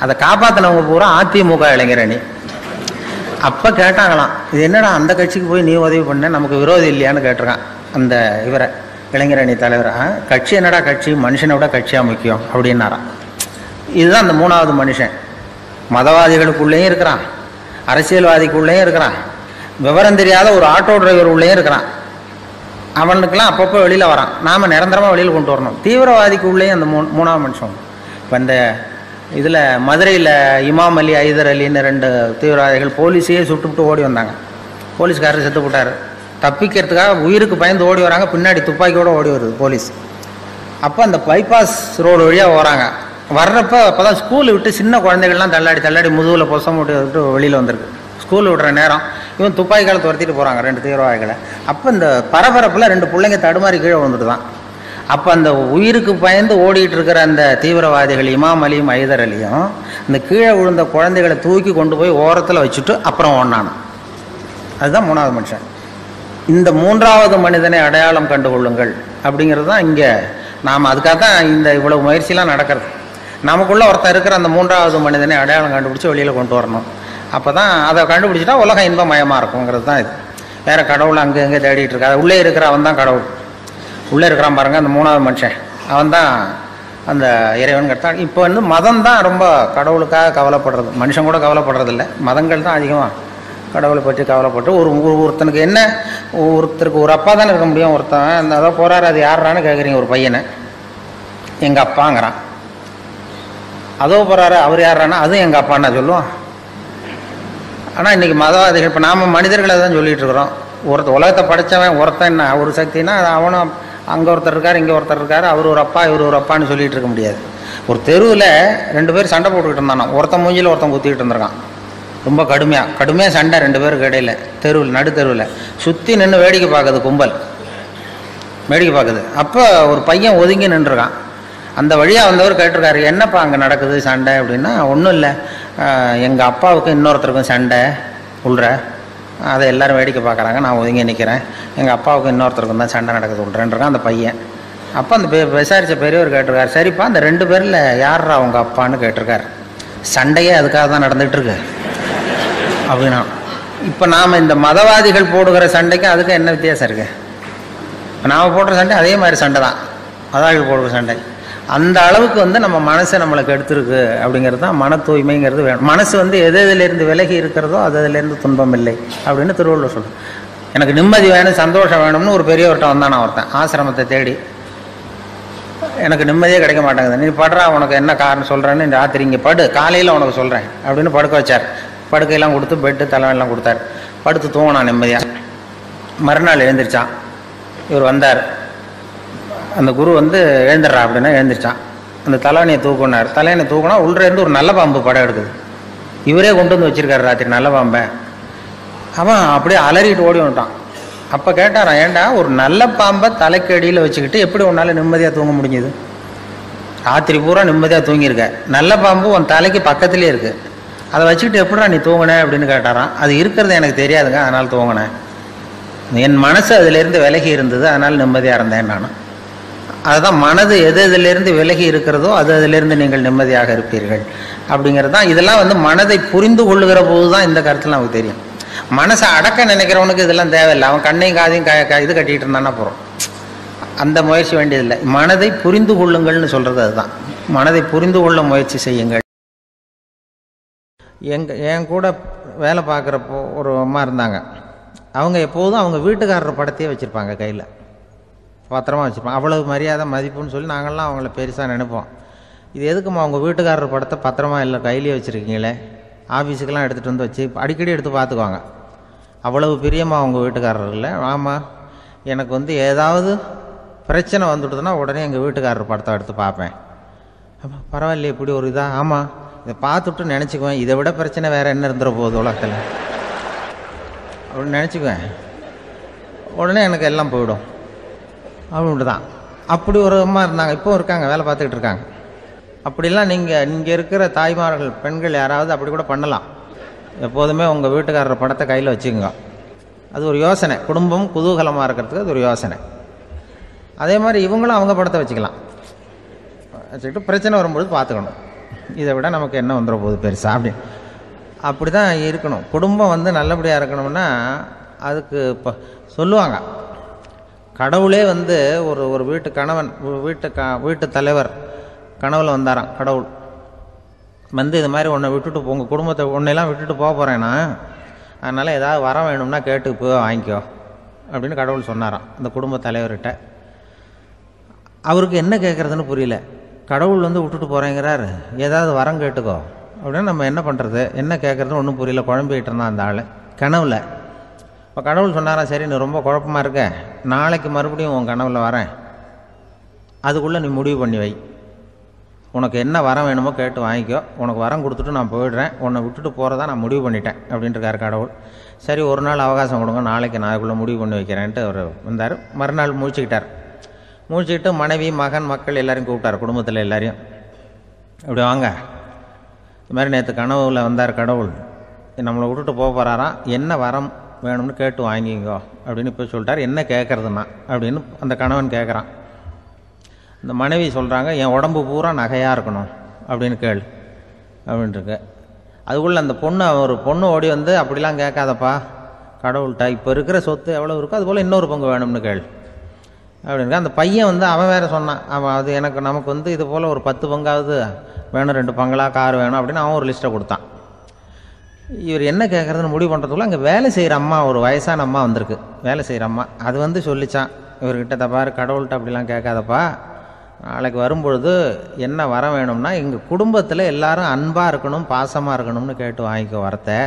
அதை காப்பாற்றினவங்க பூரா அதிமுக இளைஞர் அணி. அப்போ கேட்டாங்களாம், இது என்னடா அந்த கட்சிக்கு போய் நீ உதவி பண்ண, நமக்கு விரோதி இல்லையான்னு கேட்டிருக்கான் அந்த இவரை, இளைஞர் அணி தலைவர். கட்சி என்னடா கட்சி, மனுஷனை விட கட்சியாக முக்கியம் அப்படின்னாராம். இதுதான் அந்த 3வது மனுஷன். மதவாதிகளுக்குள்ளேயும் இருக்கிறான், அரசியல்வாதிக்குள்ளேயும் இருக்கிறான், விவரம் தெரியாத ஒரு ஆட்டோ டிரைவர் உள்ளேயும் இருக்கிறான். அவனுக்கெல்லாம் அப்பப்போ வெளியில் வரான். நாம் நிரந்தரமாக வெளியில் கொண்டு வரணும். தீவிரவாதிக்கு உள்ளேயும் அந்த 3வது மனுஷன். இப்போ இந்த இதில் மதுரையில் இமாம் அலி, ஐதர் அலின்னு 2 தீவிரவாதிகள் போலீஸையே சுட்டுவிட்டு ஓடி வந்தாங்க. போலீஸ்காரர் செத்து போட்டார். தப்பிக்கிறதுக்காக உயிருக்கு பயந்து ஓடி வராங்க. பின்னாடி துப்பாக்கியோடு ஓடி வருது போலீஸ். அப்போ அந்த பைபாஸ் ரோடு வழியாக வராங்க. வர்றப்போ அப்போ தான் ஸ்கூல் விட்டு சின்ன குழந்தைகள்லாம் தள்ளாடி முதுகில் பொசம் விட்டு வெளியில் வந்திருக்கு. ஸ்கூல் விடுற நேரம் இவன் துப்பாக்கியால் துரத்திட்டு போகிறாங்க 2 தீவிரவாதிகளை. அப்போ இந்த பரபரப்பில் 2 பிள்ளைங்க தடுமாறி கீழே வந்துட்டு தான். அப்போ அந்த உயிருக்கு பயந்து ஓடிட்டு இருக்கிற அந்த தீவிரவாதிகள் இமாம் அலியும் ஐதர் அலியும் இந்த கீழே விழுந்த குழந்தைகளை தூக்கி கொண்டு போய் ஓரத்தில் வச்சுட்டு அப்புறம் ஓடினான். அதுதான் மூணாவது மனுஷன். இந்த மூன்றாவது மனிதனை அடையாளம் கண்டுகொள்ளுங்கள் அப்படிங்கிறது தான் இங்கே நாம் அதுக்காக தான் இந்த இவ்வளவு முயற்சியெலாம் நடக்கிறது. நமக்குள்ளே ஒருத்தர் இருக்கிற அந்த மூன்றாவது மனிதனை அடையாளம் கண்டுபிடிச்சி வெளியில் கொண்டு வரணும். அப்போ தான் அதை கண்டுபிடிச்சிட்டா உலகம் இன்பமயமாக இருக்குங்கிறது தான் இது. வேறு கடவுள் அங்கே எங்கே தேடிட்டு இருக்கா? உள்ளே இருக்கிற அவன் தான் கடவுள். உள்ளே இருக்கிறான் பாருங்கள், அந்த மூணாவது மனுஷன் அவன் தான் அந்த இறைவன் கட்டான். இப்போ வந்து மதம் தான் ரொம்ப கடவுளுக்காக கவலைப்படுறது. மனுஷன் கூட கவலைப்படுறதில்ல, மதங்கள் தான் அதிகமாக கடவுளை பற்றி கவலைப்பட்டு ஒருத்தனுக்கு என்ன, ஒருத்தருக்கு ஒரு அப்பா தானே இருக்க முடியும். ஒருத்தன் அந்த அதான் போகிறாரு, அது யாரான்னு கேட்குறீங்க. ஒரு பையனை எங்கள் அப்பாங்கிறான். அதோ போகிறாரு, அவர் யாரானா அதுவும் எங்கள் அப்பான்னு சொல்லுவான். ஆனால் இன்றைக்கி மதவாதிகள், இப்போ நாம் மனிதர்களை தான் சொல்லிகிட்டு இருக்கிறோம். உலகத்தை படைத்தவன் ஒருத்தன் என்ன ஒரு சக்தினா அவனும் அங்கே ஒருத்தர் இருக்கார், இங்கே ஒருத்தர் இருக்கார், அவர் ஒரு அப்பா இவர் ஒரு அப்பான்னு சொல்லிகிட்டு இருக்க முடியாது. ஒரு தெருவில் 2 பேர் சண்டை போட்டுக்கிட்டு இருந்தானோ, ஒருத்தன் மூஞ்சியில் ஒருத்தன் குத்திக்கிட்டு இருந்திருக்கான். ரொம்ப கடுமையாக சண்டை 2 பேருக்கு இடையில், தெருவில் நடுத்தெருவில் சுற்றி நின்று வேடிக்கை பார்க்குது, கும்பல் வேடிக்கை பார்க்குது. அப்போ ஒரு பையன் ஒதுங்கி நின்றுருக்கான். அந்த வழியாக வந்தவர் கேட்டிருக்காரு, என்னப்பா அங்கே நடக்குது சண்டை அப்படின்னா, ஒன்றும் இல்லை, எங்கள் அப்பாவுக்கும் இன்னொருத்தருக்கும் சண்டை உள்ற, அதை எல்லோரும் வேடிக்கை பார்க்குறாங்க, நான் ஒதுங்கி நிற்கிறேன், எங்கள் அப்பாவுக்கும் இன்னொருத்தருக்கும் தான் சண்டை நடக்குது உள்றேன்றான் அந்த பையன். அப்போ அந்த விசாரித்த பெரியவர் கேட்டிருக்காரு, சரிப்பா அந்த 2 பேரில் யாரா அவங்க அப்பான்னு கேட்டிருக்காரு. சண்டையே அதுக்காக தான் நடந்துகிட்ருக்கு அப்படின்னா. இப்போ நாம் இந்த மதவாதிகள் போடுகிற சண்டைக்கும் அதுக்கும் என்ன வித்தியாசம் இருக்குது? நாம் போடுற சண்டை அதே மாதிரி சண்டை தான், மதவாதிகள் போடுற சண்டை. அந்த அளவுக்கு வந்து நம்ம மனசை நம்மளுக்கு எடுத்துருக்கு அப்படிங்கிறது தான் மன தூய்மைங்கிறது வேணும். மனசு வந்து எதுலேருந்து விலகி இருக்கிறதோ அதுலேருந்து துன்பம் இல்லை அப்படின்னு திருவள்ளுவர் சொல்கிறேன். எனக்கு நிம்மதி வேணும், சந்தோஷம் வேணும்னு ஒரு பெரியவர்கிட்ட வந்தான் நான் ஒருத்தன், ஆசிரமத்தை தேடி. எனக்கு நிம்மதியே கிடைக்க மாட்டேங்குது, நீ படுறா, உனக்கு என்ன காரணம் சொல்கிறேன்னு ராத்திரி இங்கே படு, காலையில் உனக்கு சொல்கிறேன் அப்படின்னு படுக்க வச்சார். படுக்கையெல்லாம் கொடுத்து பெட்டு தலைவெல்லாம் கொடுத்தாரு. படுத்து தூங்கினான் நிம்மதியாக. மறுநாள் எழுந்திரிச்சான். இவர் வந்தார், அந்த குரு வந்து எழுந்துடுறா அப்படின்னா எழுந்திரிச்சான். அந்த தலைவணியை தூக்குனார். தலைவனை தூக்குனா உள்ளேருந்து ஒரு நல்ல பாம்பு படம் எடுக்குது. இவரே கொண்டு வந்து வச்சிருக்காரு ராத்திரி நல்ல பாம்பை. அவன் அப்படியே அலறிட்டு ஓடி வந்துட்டான். அப்போ கேட்டாரான், ஏண்டா ஒரு நல்ல பாம்பை தலைக்கு அடியில் வச்சுக்கிட்டு எப்படி உன்னால் நிம்மதியாக தூங்க முடிஞ்சுது? ராத்திரி பூரா நிம்மதியாக தூங்கியிருக்க, நல்ல பாம்பு உன் தலைக்கு பக்கத்துலேயே இருக்குது, அதை வச்சுக்கிட்டு எப்படிடா நீ தூங்கினேன் அப்படின்னு கேட்டாரான். அது இருக்கிறது எனக்கு தெரியாதுங்க, அதனால் தூங்கினேன், என் மனசு அதிலேருந்து விலகி இருந்தது, அதனால் நிம்மதியாக இருந்தேன் நான். அதுதான் மனது எதிலிருந்து விலகி இருக்கிறதோ அதிலிருந்து நீங்கள் நிம்மதியாக இருப்பீர்கள் அப்படிங்கிறது தான். இதெல்லாம் வந்து மனதை புரிந்து கொள்ளுகிற போது தான் இந்த கருத்தில் நமக்கு தெரியும். மனசை அடக்க நினைக்கிறவனுக்கு இதெல்லாம் தேவையில்லை. அவன் கண்ணையும் காதையும் இது கட்டிகிட்டு இருந்தானா போகிறோம், அந்த முயற்சி வேண்டியதில்லை. மனதை புரிந்து கொள்ளுங்கள்னு சொல்கிறது அதுதான். மனதை புரிந்து கொள்ள முயற்சி செய்யுங்கள். என் கூட வேலை பார்க்குறப்போ ஒரு அம்மா இருந்தாங்க. அவங்க எப்போதும் அவங்க வீட்டுக்காரர் படத்தையே வச்சுருப்பாங்க, கையில் பத்திரமா வச்சுருப்பாங்க. அவ்வளவு மரியாதை மதிப்புன்னு சொல்லி நாங்கள்லாம் அவங்கள பெருசாக நினைப்போம். இது எதுக்குமா அவங்க வீட்டுக்காரர் படத்தை பத்திரமா இல்லை கையிலேயே வச்சுருக்கீங்களே, ஆஃபீஸுக்கெல்லாம் எடுத்துகிட்டு வந்து வச்சு அடிக்கடி எடுத்து பார்த்துக்குவாங்க. அவ்வளவு பிரியமாக அவங்க வீட்டுக்காரர் இல்லை. ஆமாம், எனக்கு வந்து ஏதாவது பிரச்சனை வந்துவிடுதுன்னா உடனே எங்கள் வீட்டுக்காரர் படத்தை எடுத்து பார்ப்பேன். பரவாயில்லையே இப்படி ஒரு இதாக. ஆமாம், இதை பார்த்துட்டு நினச்சிக்குவேன், இதை விட பிரச்சனை வேறு என்ன இருந்துட போகுது உலகத்தில் அப்படின்னு நினச்சிக்குவேன். உடனே எனக்கு எல்லாம் போயிடும் அப்படின்ட்டு தான். அப்படி ஒரு அம்மா இருந்தாங்க, இப்போ இருக்காங்க, வேலை பார்த்துக்கிட்டு இருக்காங்க. அப்படிலாம் இங்கே இருக்கிற தாய்மார்கள் பெண்கள் யாராவது அப்படி கூட பண்ணலாம். எப்போதுமே உங்கள் வீட்டுக்காரர் படத்தை கையில் வச்சுக்கோங்க. அது ஒரு யோசனை, குடும்பம் குதூகலமாக இருக்கிறதுக்கு அது ஒரு யோசனை. அதே மாதிரி இவங்களும் அவங்க படத்தை வச்சுக்கலாம், வச்சுக்கிட்டு பிரச்சனை வரும்போது பார்த்துக்கணும். இதை விட நமக்கு என்ன வந்துட போகுது பெருசாக அப்படி அப்படி தான் இருக்கணும். குடும்பம் வந்து நல்லபடியாக இருக்கணும்னா அதுக்கு இப்போ சொல்லுவாங்க, கடவுளே வந்து ஒரு வீட்டு கணவன் வீட்டு தலைவர் கனவுல வந்தாராம். கடவுள் வந்து இது மாதிரி உன்னை விட்டுட்டு உங்கள் குடும்பத்தை உன்னையெல்லாம் விட்டுட்டு போக போகிறேன்னா, அதனால் ஏதாவது வர வேணும்னா கேட்டு போய் வாங்கிக்கோ அப்படின்னு கடவுள் சொன்னாராம் அந்த குடும்ப தலைவர்கிட்ட. அவருக்கு என்ன கேட்குறதுன்னு புரியல. கடவுள் வந்து விட்டுட்டு போகிறேங்கிறாரு, ஏதாவது வரம் கேட்டுக்கோ அப்படின்னு நம்ம என்ன பண்ணுறது, என்ன கேட்குறதுன்னு ஒன்றும் புரியல. குழம்பிக்கிட்டு இருந்தான் அந்த ஆள் கனவுல. இப்போ கடவுள் சொன்னாரா, சரி நீ ரொம்ப குழப்பமாக இருக்க, நாளைக்கு மறுபடியும் உன் கனவுல வரேன், அதுக்குள்ளே நீ முடிவு பண்ணி வை, உனக்கு என்ன வரம் வேணுமோ கேட்டு வாங்கிக்கோ, உனக்கு வரம் கொடுத்துட்டு நான் போயிடுறேன், உன்னை விட்டுட்டு போகிறதா நான் முடிவு பண்ணிட்டேன் அப்படின்ட்டுருக்காரு கடவுள். சரி ஒரு நாள் அவகாசம் கொடுங்க, நாளைக்கு நான் அதுக்குள்ளே முடிவு பண்ணி வைக்கிறேன்ட்டு அவர் வந்தார். மறுநாள் முழிச்சுக்கிட்டார். முடிச்சுட்டு மனைவி மகன் மக்கள் எல்லாரையும் கூப்பிட்டார், குடும்பத்தில் எல்லாரையும். இப்படி வாங்க, இது மாதிரி நேற்று கனவுல வந்தார் கடவுள், நம்மளை விட்டுட்டு போக போகிறாராம், என்ன வரம் வேணும்னு கேட்டு வாங்கிங்கோ அப்படின்னு இப்போ சொல்லிட்டார். என்ன கேட்குறதுன்னா அப்படின்னு அந்த கணவன் கேட்குறான். இந்த மனைவி சொல்கிறாங்க, என் உடம்பு பூரா நகையாக இருக்கணும் அப்படின்னு கேள் அப்படின்ட்டுருக்கு. அதுக்குள்ளே அந்த ஒரு பொண்ணு ஓடி வந்து, அப்படிலாம் கேட்காதப்பா கடவுள்கிட்ட, இப்போ இருக்கிற சொத்து எவ்வளோ இருக்கோ அதுபோல் இன்னொரு பங்கு வேணும்னு கேள் அப்படின்னு. அந்த பையன் வந்து அவன் வேறு சொன்னான், அவன் அது நமக்கு வந்து இது போல் ஒரு 10 பங்காவது வேணும், 2 பங்களா கார் வேணும் அப்படின்னு அவன் ஒரு லிஸ்ட்டை கொடுத்தான். இவர் என்ன கேட்குறதுன்னு முடிவு பண்ணுறதுக்குள்ள அங்கே வேலை செய்கிற அம்மா, ஒரு வயசான அம்மா வந்திருக்கு, வேலை செய்கிற அம்மா. அது வந்து சொல்லிச்சான் இவர்கிட்ட, தப்பாரு கடவுள்கிட்ட அப்படிலாம் கேட்காதப்பா, நாளைக்கு வரும்பொழுது என்ன வர வேணும்னா எங்கள் குடும்பத்தில் எல்லாரும் அன்பாக இருக்கணும், பாசமாக இருக்கணும்னு கேட்டு வாங்கிக்கோ வரத்தை.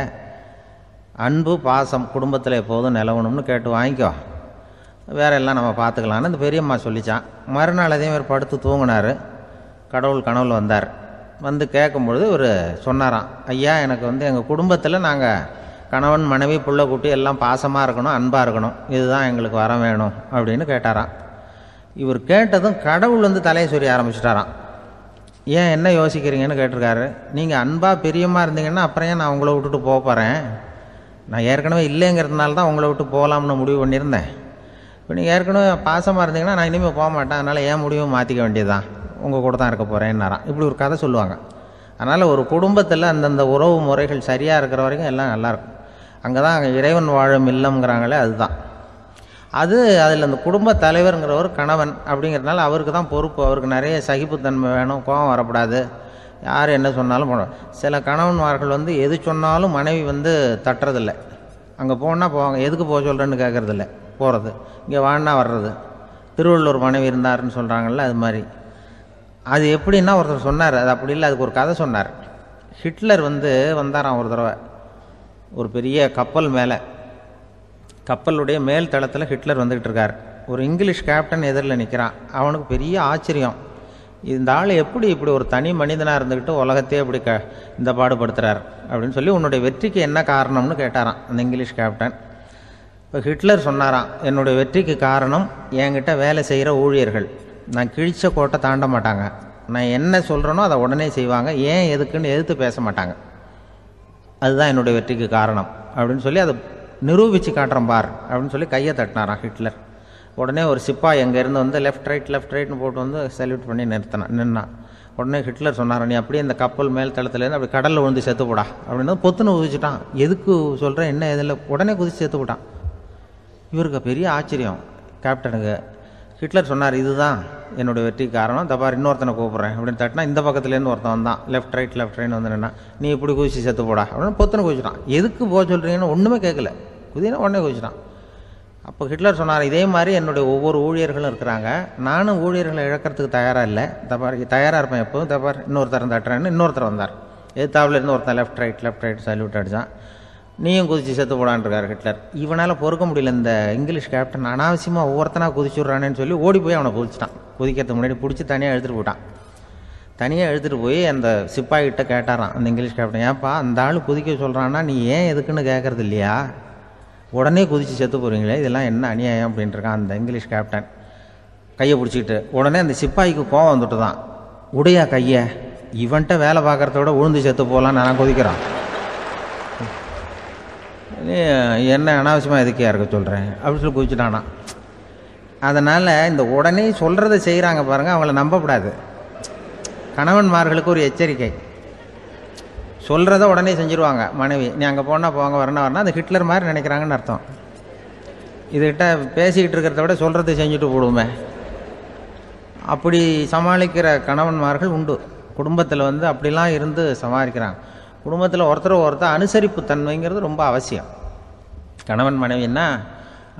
அன்பு பாசம் குடும்பத்தில் எப்போதும் நிலவணும்னு கேட்டு வாங்கிக்கோ, வேற எல்லாம் நம்ம பார்த்துக்கலான்னு இந்த பெரியம்மா சொல்லிச்சான். மறுநாள் அதே மாதிரி படுத்து தூங்கினார். கடவுள் கனவுல வந்தார். வந்து கேட்கும்பொழுது இவர் சொன்னாராம், ஐயா எனக்கு வந்து எங்கள் குடும்பத்தில் நாங்கள் கணவன் மனைவி புள்ள குட்டி எல்லாம் பாசமாக இருக்கணும், அன்பாக இருக்கணும், இதுதான் எங்களுக்கு வர வேணும் அப்படின்னு கேட்டாராம். இவர் கேட்டதும் கடவுள் வந்து தலையை சொரிய ஆரம்பிச்சிட்டாராம். ஏன் என்ன யோசிக்கிறீங்கன்னு கேட்டிருக்காரு. நீங்கள் அன்பாக பிரியமாக இருந்தீங்கன்னா அப்புறம் ஏன் நான் உங்களை விட்டுட்டு போக போகிறேன், நான் ஏற்கனவே இல்லைங்கிறதுனால தான் உங்களை விட்டு போகலாம்னு முடிவு பண்ணியிருந்தேன். இப்போ நீங்கள் ஏற்கனவே பாசமாக இருந்தீங்கன்னா நான் இனிமேல் போக மாட்டேன், அதனால் ஏன் முடிவை மாற்றிக்க வேண்டியதுதான், உங்கள் கூட தான் இருக்க போகிறேன்னாராம். இப்படி ஒரு கதை சொல்லுவாங்க. அதனால் ஒரு குடும்பத்தில் அந்தந்த உறவு முறைகள் சரியாக இருக்கிற வரைக்கும் எல்லாம் நல்லாயிருக்கும். அங்கே தான் இறைவன் வாழும் இல்லம்ங்கிறாங்களே, அதுதான் அது. அதில் அந்த குடும்ப தலைவருங்கிறவர் கணவன் அப்படிங்கிறதுனால அவருக்கு தான் பொறுப்பு. அவருக்கு நிறைய சகிப்புத்தன்மை வேணும், கோபம் வரக்கூடாது, யார் என்ன சொன்னாலும் போகணும். சில கணவன்மார்கள் வந்து எது சொன்னாலும் மனைவி வந்து தட்டுறதில்லை. அங்கே போனால் போவாங்க, எதுக்கு போக சொல்கிறேன்னு கேட்குறதில்ல, போகிறது, இங்கே வான்னா வர்றது. திருவள்ளூர் மனைவி இருந்தாருன்னு சொல்கிறாங்கல்ல, அது மாதிரி. அது எப்படின்னா ஒருத்தர் சொன்னார், அது அப்படி இல்லை, அதுக்கு ஒரு கதை சொன்னார். ஹிட்லர் வந்து வந்தாராம் ஒரு தடவை, ஒரு பெரிய கப்பல் மேலே, கப்பலுடைய மேல் தளத்தில் ஹிட்லர் வந்துக்கிட்டு இருக்கார். ஒரு இங்கிலீஷ் கேப்டன் எதிரில் நிற்கிறான். அவனுக்கு பெரிய ஆச்சரியம், இந்த ஆள் எப்படி இப்படி ஒரு தனி மனிதனாக இருந்துக்கிட்டு உலகத்தையே இப்படி இந்த பாடுபடுத்துகிறார் அப்படின்னு சொல்லி, உன்னுடைய வெற்றிக்கு என்ன காரணம்னு கேட்டாராம் அந்த இங்கிலீஷ் கேப்டன். இப்போ ஹிட்லர் சொன்னாராம், என்னுடைய வெற்றிக்கு காரணம் என்கிட்ட வேலை செய்கிற ஊழியர்கள். நான் கிழிச்ச கோட்டை தாண்ட மாட்டாங்க, நான் என்ன சொல்கிறேனோ அதை உடனே செய்வாங்க, ஏன் எதுக்குன்னு எதிர்த்து பேச மாட்டாங்க, அதுதான் என்னுடைய வெற்றிக்கு காரணம் அப்படின்னு சொல்லி அதை நிரூபித்து காட்டுறேன் பார் அப்படின்னு சொல்லி கையை தட்டினாராம் ஹிட்லர். உடனே ஒரு சிப்பாய் எங்கேருந்து வந்து லெஃப்ட் ரைட்னு போட்டு வந்து சல்யூட் பண்ணி நின்னான். உடனே ஹிட்லர் சொன்னார், நீ அப்படியே இந்த கப்பல் மேல் தளத்துலேருந்து அப்படி கடலில் விழுந்து செத்து போடா அப்படின்னு பொத்துன்னு குதிச்சுட்டான். எதுக்கு சொல்கிறேன் என்ன இதில், உடனே குதிச்சு செத்து போட்டான். இவருக்கு பெரிய ஆச்சரியம் கேப்டனுக்கு. ஹிட்லர் சொன்னார், இதுதான் என்னுடைய வெற்றி காரணம், தப்பார் இன்னொருத்தனை கூப்பிட்றேன் அப்படின்னு தட்டினா இந்த பக்கத்துலேருந்து ஒருத்தன் வந்தான், லெஃப்ட் ரைட்னு வந்து நின்னா, நீ இப்படி குதிச்சு செத்து போடா அப்படின்னு பொத்துன்னு குதிச்சுட்டான். எதுக்கு போக சொல்கிறீங்கன்னு ஒன்றுமே கேட்கல, குதினா உடனே குதிச்சுட்டான். அப்போ ஹிட்லர் சொன்னார், இதே மாதிரி என்னுடைய ஒவ்வொரு ஊழியர்களும் இருக்கிறாங்க, நானும் ஊழியர்களை இழக்கிறதுக்கு தயாராக இல்லை, தப்பார் தயாராக இருப்பேன் எப்போதும், தப்பார் இன்னொருத்தரம் தட்டுறேன்னு இன்னொருத்தர் வந்தார். எதிர்த்தாவில் இருந்து ஒருத்தன் லெஃப்ட் ரைட் சல்யூட் அடித்தான். நீயும் குதிச்சு செத்து போடான்ருக்கார் ஹிட்லர். இவனால் பொறுக்க முடியல, இந்த இங்கிலீஷ் கேப்டன் அனாவசியமாக ஒவ்வொருத்தனாக குதிச்சுட்றானேன்னு சொல்லி ஓடி போய் அவனை குதிச்சிட்டான். குதிக்கிறதுக்கு முன்னாடி பிடிச்சி தனியாக எடுத்துகிட்டு போட்டான். தனியாக எடுத்துகிட்டு போய் அந்த சிப்பாய்கிட்ட கேட்டாரான் அந்த இங்கிலீஷ் கேப்டன், ஏன்ப்பா அந்த ஆள் குதிக்க சொல்கிறான்னா நீ ஏன் எதுக்குன்னு கேட்கறது இல்லையா, உடனே குதிச்சு செத்து போகிறீங்களே, இதெல்லாம் என்ன அநியாயம் அப்படின்ட்டுருக்கான் அந்த இங்கிலீஷ் கேப்டன் கையை பிடிச்சிக்கிட்டு. உடனே அந்த சிப்பாய்க்கு கோவம் வந்துட்டு தான், உடையா கையை, இவன்ட்ட வேலை பார்க்குறத விட உழுந்து செத்து போகலான்னு நான் குதிக்கிறான், என்ன அனாவசியமாக எதுக்கே இருக்க சொல்கிறேன் அப்படின்னு சொல்லி குதிச்சுட்டானா. அதனால் இந்த உடனே சொல்கிறத செய்கிறாங்க பாருங்கள், அவங்கள நம்பக்கூடாது. கணவன்மார்களுக்கு ஒரு எச்சரிக்கை, சொல்கிறத உடனே செஞ்சுருவாங்க மனைவி, நீ அங்கே போனால் போங்க வரணும் அது ஹிட்லர் மாதிரி நினைக்கிறாங்கன்னு அர்த்தம். இதுகிட்ட பேசிக்கிட்டு இருக்கிறத விட சொல்கிறத செஞ்சுட்டு போடுவோமே, அப்படி சமாளிக்கிற கணவன்மார்கள் உண்டு. குடும்பத்தில் வந்து அப்படிலாம் இருந்து சமாளிக்கிறாங்க. குடும்பத்தில் ஒருத்தர் அனுசரிப்பு தன்மைங்கிறது ரொம்ப அவசியம். கணவன் மனைவின்னா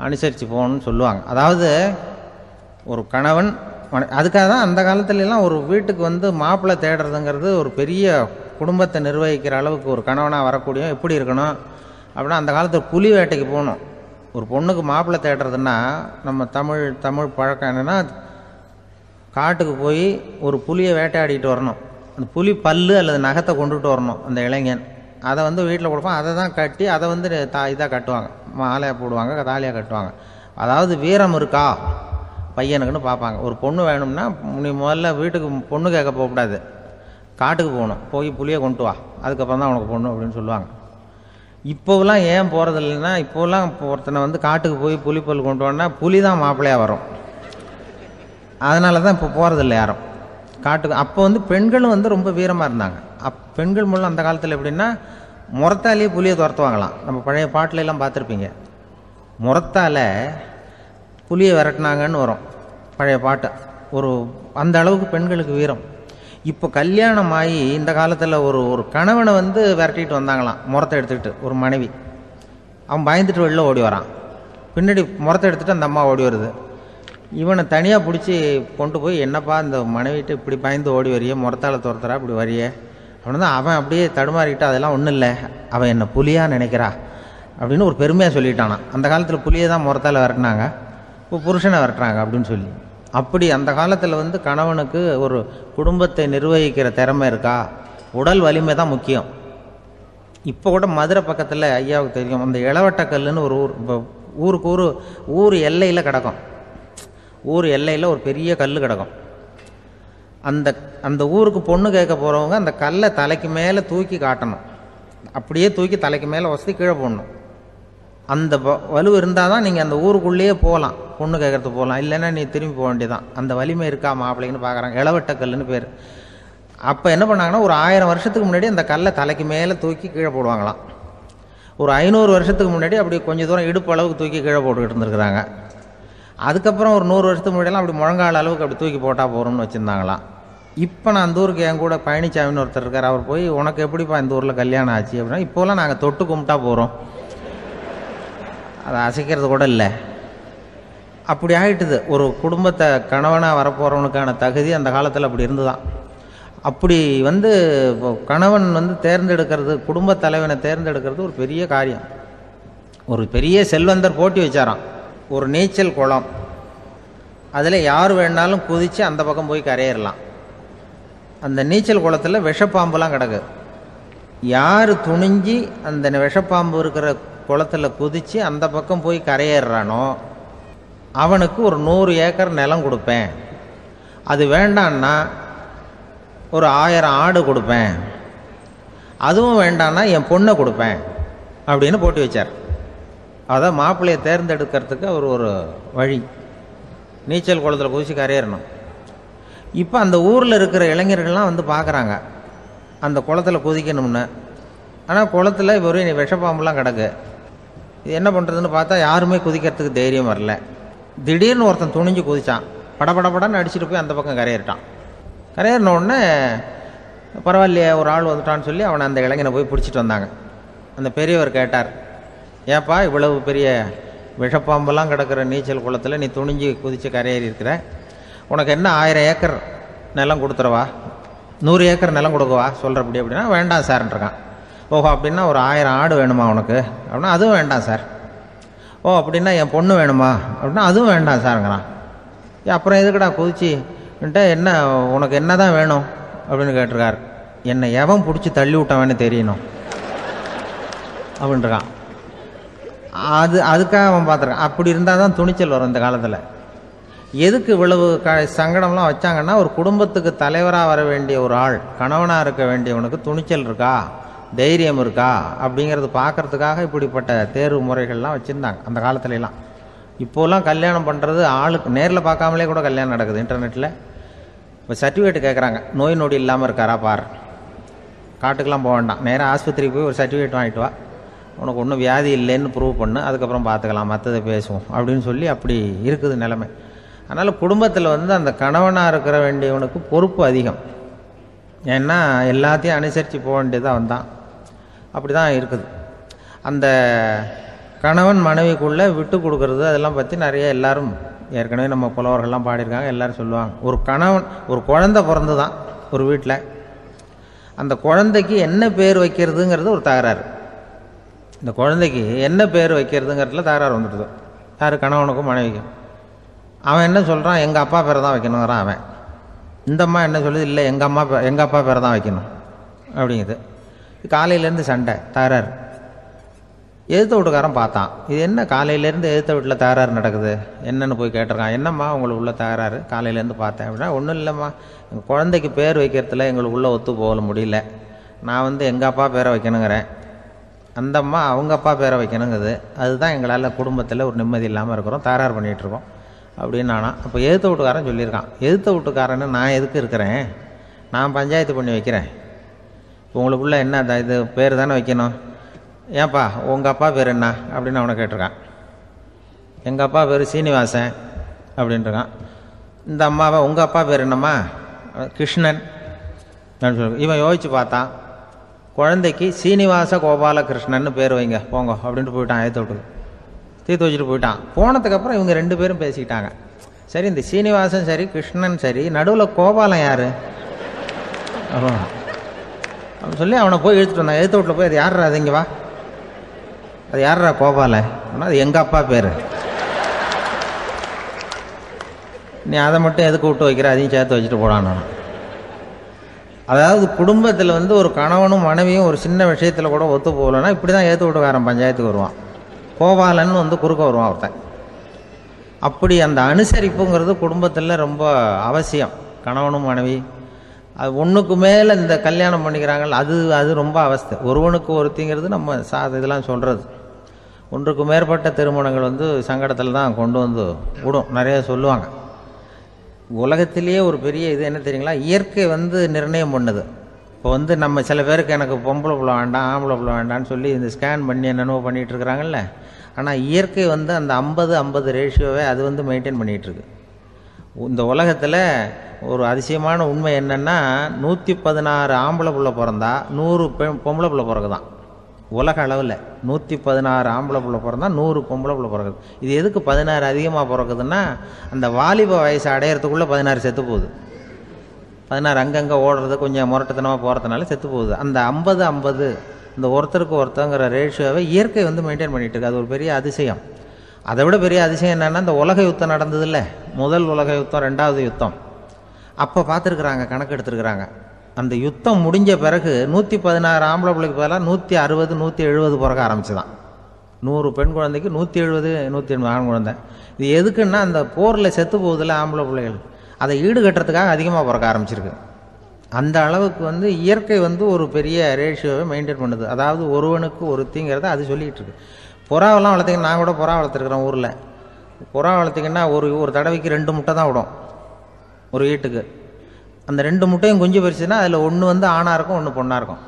அனுசரித்து போகணும்னு சொல்லுவாங்க. அதாவது ஒரு கணவன் அதுக்காக தான் அந்த காலத்துலலாம் ஒரு வீட்டுக்கு வந்து மாப்பிள்ளை தேடுறதுங்கிறது ஒரு பெரிய குடும்பத்தை நிர்வகிக்கிற அளவுக்கு ஒரு கணவனாக வரக்கூடிய எப்படி இருக்கணும் அப்படின்னா, அந்த காலத்தில் புலி வேட்டைக்கு போகணும். ஒரு பொண்ணுக்கு மாப்பிள்ளை தேடுறதுன்னா நம்ம தமிழ் பழக்கம் என்னென்னா, காட்டுக்கு போய் ஒரு புலியை வேட்டையாடிட்டு வரணும், அந்த புலி பல்லு அல்லது நகத்தை கொண்டுட்டு வரணும் அந்த இளைஞன், அதை வந்து வீட்டில் கொடுப்பான், அதை தான் கட்டி அதை வந்து இதாக கட்டுவாங்க, மாலையாக போடுவாங்க, தாலியாக கட்டுவாங்க. அதாவது வீரம் இருக்கா, பையனுக்குன்னு பார்ப்பாங்க. ஒரு பொண்ணு வேணும்னா நீ முதல்ல வீட்டுக்கு பொண்ணு கேட்க போகக்கூடாது, காட்டுக்கு போகணும், போய் புளியை கொண்டு வா, அதுக்கப்புறம் தான் உனக்கு பொண்ணு அப்படின்னு சொல்லுவாங்க. இப்போவெல்லாம் ஏன் போகிறது இல்லைன்னா, இப்போலாம் ஒருத்தனை வந்து காட்டுக்கு போய் புலிப்பல் கொண்டு வான்னா புலி தான் மாப்பிள்ளையாக வரும். அதனால தான் இப்போ போகிறதில்ல யாரும் காட்டுக்கு. அப்போ வந்து பெண்களும் வந்து ரொம்ப வீரமாக இருந்தாங்க. பெண்கள் மூலம் அந்த காலத்தில் எப்படின்னா, முறத்தாலேயே புலியை துரத்துவாங்களாம். நம்ம பழைய பாட்டிலெல்லாம் பார்த்துருப்பீங்க, முறத்தால் புலியை விரட்டினாங்கன்னு வரும் பழைய பாட்டு. ஒரு அந்த அளவுக்கு பெண்களுக்கு வீரம். இப்போ கல்யாணம் ஆகி இந்த காலத்தில் ஒரு கணவனை வந்து விரட்டிட்டு வந்தாங்களாம் முறத்தை எடுத்துக்கிட்டு. ஒரு மனைவி, அவன் பயந்துட்டு வெளில ஓடி வரான், பின்னாடி முறத்தை எடுத்துகிட்டு அந்த அம்மா ஓடி வருது. இவனை தனியாக பிடிச்சி கொண்டு போய், என்னப்பா இந்த மனைவிட்டு இப்படி பயந்து ஓடி வரையே, முறத்தால் துரத்துறா இப்படி வரையே அப்படின்னு தான். அவன் அப்படியே தடுமாறிக்கிட்டு, அதெல்லாம் ஒன்றும் இல்லை, அவன் என்ன புலியாக நினைக்கிறா அப்படின்னு ஒரு பெருமையாக சொல்லிட்டானான். அந்த காலத்தில் புலியை தான் முறத்தால் விரட்டினாங்க, இப்போ புருஷனை விரட்டுறாங்க அப்படின்னு சொல்லி. அப்படி அந்த காலத்தில் வந்து கணவனுக்கு ஒரு குடும்பத்தை நிர்வகிக்கிற திறமை இருக்கா, உடல் வலிமை தான் முக்கியம். இப்போ கூட மதுரை பக்கத்தில் ஐயாவுக்கு தெரியும், அந்த இளவட்டக்கல்லுன்னு ஒரு ஊர், இப்போ ஊருக்கு ஊர் எல்லையில் கிடக்கும். ஊர் எல்லையில் ஒரு பெரிய கல் கிடக்கும். அந்த ஊருக்கு பொண்ணு கேட்க போகிறவங்க அந்த கல்லை தலைக்கு மேலே தூக்கி காட்டணும், அப்படியே தூக்கி தலைக்கு மேலே வசதி கீழே போடணும். அந்த வலு இருந்தால் தான் நீங்கள் அந்த ஊருக்குள்ளேயே போகலாம், பொண்ணு கேட்கறதுக்கு போகலாம். இல்லைன்னா நீ திரும்பி போக வேண்டியதான். அந்த வலிமை இருக்கா மாப்பிள்ளைன்னு பார்க்குறாங்க. இளவட்டக்கல்லுன்னு பேர். அப்போ என்ன பண்ணாங்கன்னா, ஒரு 1000 வருஷத்துக்கு முன்னாடி அந்த கல்லை தலைக்கு மேலே தூக்கி கீழே போடுவாங்களாம். ஒரு 500 வருஷத்துக்கு முன்னாடி அப்படி கொஞ்சம் தூரம் இடுப்பு அளவுக்கு தூக்கி கீழே போட்டுக்கிட்டு இருந்திருக்கிறாங்க. அதுக்கப்புறம் ஒரு 100 வருஷத்துக்கு முன்னாடியெல்லாம் அப்படி முழங்கால அளவுக்கு அப்படி தூக்கி போட்டால் போகிறோம்னு வச்சுருந்தாங்களாம். இப்போ நான் அந்த ஊருக்கு என் கூட பழனிசாமின்னு ஒருத்தர் இருக்கார். அவர் போய், உனக்கு எப்படிப்பா இந்த ஊரில் கல்யாணம் ஆச்சு அப்படின்னா, இப்போலாம் நாங்கள் தொட்டு கும்பிட்டா போகிறோம், அதை அசைக்கிறது கூட இல்லை. அப்படி ஆகிட்டுது. ஒரு குடும்பத்தை கணவனாக வரப்போகிறவனுக்கான தகுதி அந்த காலத்தில் அப்படி இருந்துதான். அப்படி வந்து கணவன் வந்து தேர்ந்தெடுக்கிறது, குடும்ப தலைவனை தேர்ந்தெடுக்கிறது ஒரு பெரிய காரியம். ஒரு பெரிய செல்வந்தர் போட்டி வச்சாராம். ஒரு நீச்சல் குளம், அதில் யார் வேணாலும் குதித்து அந்த பக்கம் போய் கரையிடலாம். அந்த நீச்சல் குளத்தில் விஷப்பாம்புலாம் கிடக்கு. யார் துணிஞ்சி அந்த விஷப்பாம்பு இருக்கிற குளத்தில் குதித்து அந்த பக்கம் போய் கரையேறானோ அவனுக்கு ஒரு 100 ஏக்கர் நிலம் கொடுப்பேன், அது வேண்டான்னா ஒரு 1000 ஆடு கொடுப்பேன், அதுவும் வேண்டான்னா என் பொண்ணை கொடுப்பேன் அப்படின்னு போட்டி வச்சார். அதான் மாப்பிள்ளையை தேர்ந்தெடுக்கிறதுக்கு அவர் ஒரு வழி, நீச்சல் குளத்தில் குதிச்சு கரையேறணும். இப்போ அந்த ஊரில் இருக்கிற இளைஞர்கள்லாம் வந்து பார்க்குறாங்க அந்த குளத்தில் குதிக்கணும்னு. ஆனால் குளத்தில் ஒரு விஷப்பாம்புலாம் கிடக்கு. இது என்ன பண்ணுறதுன்னு பார்த்தா யாருமே குதிக்கிறதுக்கு தைரியம் வரல. திடீர்னு ஒருத்தன் துணிஞ்சு குதிச்சான், படபடன்னு அடிச்சுட்டு போய் அந்த பக்கம் கரையேறிட்டான். கரையேறின உடனே பரவாயில்லையே ஒரு ஆள் வந்துட்டான்னு சொல்லி அவனை அந்த இளைஞனை போய் பிடிச்சிட்டு வந்தாங்க. அந்த பெரியவர் கேட்டார், ஏப்பா இவ்வளவு பெரிய விஷப்பாம்பெல்லாம் கிடக்கிற நீச்சல் குளத்தில் நீ துணிஞ்சு குதித்து கரையேறி இருக்கிற, உனக்கு என்ன 1000 ஏக்கர் நிலம் கொடுத்துறவா, 100 ஏக்கர் நிலம் கொடுக்கவா சொல்கிறப்படி அப்படின்னா, வேண்டாம் சார்ன்றிருக்கான். ஓஹோ அப்படின்னா ஒரு 1000 ஆடு வேணுமா உனக்கு அப்படின்னா, அதுவும் வேண்டாம் சார். ஓ அப்படின்னா என் பொண்ணு வேணுமா அப்படின்னா, அதுவும் வேண்டாம் சாருங்கிறான். அப்புறம் எதுக்குடா குதிச்சுன்ட்டு, என்ன உனக்கு என்ன தான் வேணும் அப்படின்னு கேட்டிருக்கார். என்னை எவன் பிடிச்சி தள்ளி விட்டவன்னு தெரியணும் அப்படின்ட்டுருக்கான். அதுக்காக அவன் பார்த்துருக்கான். அப்படி இருந்தால் தான் துணிச்சல் வரும் இந்த காலத்தில். எதுக்கு இவ்வளவு சங்கடம்லாம் வச்சாங்கன்னா, ஒரு குடும்பத்துக்கு தலைவராக வர வேண்டிய ஒரு ஆள், கணவனாக இருக்க வேண்டியவனுக்கு துணிச்சல் இருக்கா, தைரியம் இருக்கா அப்படிங்கிறது பார்க்கறதுக்காக இப்படிப்பட்ட தேர்வு முறைகள்லாம் வச்சுருந்தாங்க அந்த காலத்துலலாம். இப்போலாம் கல்யாணம் பண்ணுறது ஆளுக்கு நேரில் பார்க்காமலே கூட கல்யாணம் நடக்குது இன்டர்நெட்டில். இப்போ சர்டிஃபிகேட் கேட்குறாங்க, நோய் நொடி இல்லாமல் இருக்காரா பார், காட்டுக்கெலாம் போக வேண்டாம், நேராக ஆஸ்பத்திரிக்கு போய் ஒரு சர்டிஃபிகேட் வாங்கிட்டு வா, உனக்கு ஒன்றும் வியாதி இல்லைன்னு ப்ரூவ் பண்ணு, அதுக்கப்புறம் பார்த்துக்கலாம், மற்றதை பேசுவோம் அப்படின்னு சொல்லி அப்படி இருக்குது நிலைமை. அதனால் குடும்பத்தில் வந்து அந்த கணவனாக இருக்கிற வேண்டியவனுக்கு பொறுப்பு அதிகம். ஏன்னா எல்லாத்தையும் அனுசரித்து போக வேண்டியதாக வந்தான். அப்படி தான் இருக்குது. அந்த கணவன் மனைவிக்குள்ளே விட்டு கொடுக்கறது அதெல்லாம் பற்றி நிறைய எல்லாரும் ஏற்கனவே நம்ம புலவர்கள்லாம் பாடியிருக்காங்க, எல்லோரும் சொல்லுவாங்க. ஒரு கணவன், ஒரு குழந்தை பிறந்து தான் ஒரு வீட்டில், அந்த குழந்தைக்கு என்ன பேர் வைக்கிறதுங்கிறது ஒரு தகராறு. இந்த குழந்தைக்கு என்ன பேர் வைக்கிறதுங்கிறதுல தகராறு வந்துடுது. யார்? கணவனுக்கும் மனைவிக்கும். அவன் என்ன சொல்கிறான், எங்கள் அப்பா பேரை தான் வைக்கணுங்கிறான் அவன். இந்த அம்மா என்ன சொல்லுது, இல்லை எங்கள் அப்பா பேரை தான் வைக்கணும் அப்படிங்குது. காலையிலேருந்து சண்டை, தகராறு. எதிர்த்த வீட்டுக்காரன் பார்த்தான், இது என்ன காலையிலேருந்து எதிர்த்த வீட்டில் தகராறு நடக்குது, என்னென்னு போய் கேட்டிருக்கான். என்னம்மா உங்களுக்கு உள்ள தகராறு, காலையிலேருந்து பார்த்தேன் அப்படின்னா. ஒன்றும் இல்லைம்மா, எங்கள் குழந்தைக்கு பேர் வைக்கிறதுல எங்களுக்கு உள்ளே ஒத்து போக முடியல. நான் எங்கள் அப்பா பேரை வைக்கணுங்கிறேன், அந்த அம்மா அவங்க அப்பா பேரை வைக்கணுங்குது. அதுதான் எங்களால் குடும்பத்தில் ஒரு நிம்மதி இல்லாமல் இருக்கிறோம், தகராறு பண்ணிகிட்ருக்கோம் அப்படின்னு நானா. அப்போ எதிர்த்த வீட்டுக்காரன் சொல்லியிருக்கான், எதிர்த்த வீட்டுக்காரன்னு நான் எதுக்கு இருக்கிறேன், நான் பஞ்சாயத்து பண்ணி வைக்கிறேன். இப்போ உங்களுக்குள்ள என்ன இது பேர் தானே வைக்கணும், ஏன்ப்பா உங்கள் அப்பா பேர் என்ன அப்படின்னு அவனை கேட்டிருக்கான். எங்கள் அப்பா பேர் சீனிவாசன் அப்படின்ட்டுருக்கான். இந்த அம்மாவை உங்கள் அப்பா பேர் என்னம்மா, கிருஷ்ணன் அப்படின்னு சொல்லி. இவன் யோசித்து பார்த்தான், குழந்தைக்கு சீனிவாச கோபாலகிருஷ்ணன் பேர் வைங்க போங்க அப்படின்ட்டு போயிட்டான். ஏற்ற விட்டுக்கு தீர்த்து வச்சுட்டு போயிட்டான். போனதுக்கப்புறம் இவங்க 2 பேரும் பேசிக்கிட்டாங்க. சரி, இந்த சீனிவாசன் சரி கிருஷ்ணன் சரி, நடுவில் கோபாலம் யார் அப்படின்னு சொல்லி அவனை போய் இழுத்துட்டு வந்தான். எழுத்து வீட்டில் போய் அது யார்ரா, அது இங்கே வா, அது யார்ரா கோபாலன், அது எங்கள் அப்பா பேர், நீ அதை மட்டும் எதுக்கு விட்டு வைக்கிற, அதையும் சேர்த்து வச்சுட்டு போடான். அதாவது குடும்பத்தில் ஒரு கணவனும் மனைவியும் ஒரு சின்ன விஷயத்தில் கூட ஒத்து போகலன்னா இப்படி தான் ஏற்று வீட்டுக்காரன் பஞ்சாயத்துக்கு வருவான். கோபாலன்னு குறுக்க வருவான் ஒருத்தன். அப்படி அந்த அனுசரிப்புங்கிறது குடும்பத்தில் ரொம்ப அவசியம். கணவனும் மனைவி அது ஒன்றுக்கு மேலே இந்த கல்யாணம் பண்ணிக்கிறாங்கல்ல, அது ரொம்ப அவஸ்தை. ஒருவனுக்கு ஒருத்திங்கிறது நம்ம இதெல்லாம் சொல்கிறது. ஒன்றுக்கு மேற்பட்ட திருமணங்கள் சங்கடத்தில் தான் கொண்டு விடும். நிறைய சொல்லுவாங்க. உலகத்திலேயே ஒரு பெரிய இது என்ன தெரியுங்களா, இயற்கை நிர்ணயம் பண்ணுது. இப்போ நம்ம சில பேருக்கு எனக்கு பொம்பளை பிள்ளை வேண்டாம் ஆம்பளை பிள்ளை வேண்டான்னு சொல்லி இந்த ஸ்கேன் பண்ணி என்னென்னவோ பண்ணிகிட்டு இருக்கிறாங்கல்ல. ஆனால் இயற்கை அந்த 50-50 ரேஷியோவை அது மெயின்டைன் பண்ணிகிட்ருக்கு. இந்த உலகத்தில் ஒரு அதிசயமான உண்மை என்னென்னா, 116 ஆம்பளை பிள்ளை பிறந்தா 100 பொம்பளை பிள்ளை பிறகுதான். உலக அளவில் 116 ஆம்பளை பிள்ளை பிறந்தா 100 பொம்பளை பிள்ளை பிறகுது. இது எதுக்கு 16 அதிகமாக பிறகுதுன்னா, அந்த வாலிப வயசு அடையிறதுக்குள்ளே 16 செத்து போகுது. 16 அங்கங்கே ஓடுறது கொஞ்சம் முரட்டுத்தனமாக போகிறதுனால செத்து போகுது. அந்த 50-50 இந்த ஒருத்தருக்கு ஒருத்தங்கிற ரேஷியோவை இயற்கை மெயின்டைன் பண்ணிகிட்டு இருக்கு. அது ஒரு பெரிய அதிசயம். அதை விட பெரிய அதிசயம் என்னென்னா, இந்த உலக யுத்தம் நடந்ததில்ல, முதல் உலக யுத்தம், 2வது யுத்தம், அப்போ பார்த்துருக்குறாங்க, கணக்கு எடுத்துருக்குறாங்க. அந்த யுத்தம் முடிஞ்ச பிறகு 116 ஆம்பளை பிள்ளைக்கு பதிலாக 160 170 பிறக்க ஆரம்பிச்சுதான். 100 பெண் குழந்தைக்கு 170 180 ஆண் குழந்தை. இது எதுக்குன்னா, அந்த போரில் செத்து போகுதில்ல ஆம்பளை பிள்ளைகள், அதை ஈடுகட்டுறதுக்காக அதிகமாக பிறக்க ஆரம்பிச்சிருக்கு. அந்த அளவுக்கு இயற்கை ஒரு பெரிய ரேஷியோவை மெயின்டைன் பண்ணுது. அதாவது ஒருவனுக்கு ஒருத்திங்கிறத அது சொல்லிகிட்டு இருக்கு. புறாவெல்லாம் வளர்த்திங்கன்னா, நான் கூட புறா வளர்த்துருக்குறேன் ஊரில். புறா வளர்த்திங்கன்னா ஒரு தடவைக்கு 2 முட்டை தான் விடும் ஒரு வீட்டுக்கு. அந்த 2 முட்டையும் குஞ்சு பறிச்சுன்னா அதில் ஒன்று ஆணாக இருக்கும், ஒன்று பொண்ணாக இருக்கும்.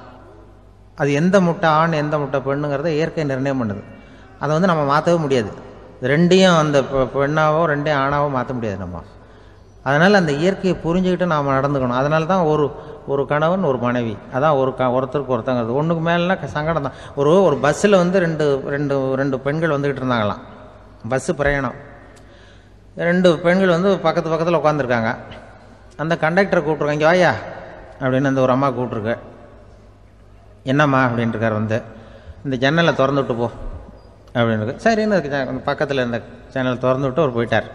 அது எந்த முட்டை ஆண் எந்த முட்டை பெண்ணுங்கிறத இயற்கை நிர்ணயம் பண்ணுது. அதை நம்ம மாற்றவே முடியாது. 2ஐயும் அந்த பெண்ணாவோ 2ஐயும் ஆணாவோ மாற்ற முடியாது நம்ம. அதனால் அந்த இயற்கையை புரிஞ்சுக்கிட்டு நாம் நடந்துக்கணும். அதனால தான் ஒரு கணவன் ஒரு மனைவி, அதான் ஒருத்தருக்கு ஒருத்தங்கிறது. ஒன்றுக்கு மேலேனா சங்கடம் தான். ஒரு பஸ்ஸில் ரெண்டு பெண்கள் வந்துக்கிட்டு இருந்தாங்களாம். பஸ்ஸு பிரயாணம். 2 பெண்கள் பக்கத்து பக்கத்தில் உட்காந்துருக்காங்க. அந்த கண்டக்டரை கூப்பிட்ருக்காங்க, இங்கே வாயா அப்படின்னு அந்த ஒரு அம்மா கூப்பிட்ருக்கு. என்னம்மா அப்படின்ட்டுருக்கார். இந்த ஜன்னலை திறந்து விட்டு போ அப்படின்னு. சரின்னு பக்கத்தில் இருந்த ஜன்னலை திறந்து விட்டு அவர் போயிட்டார்.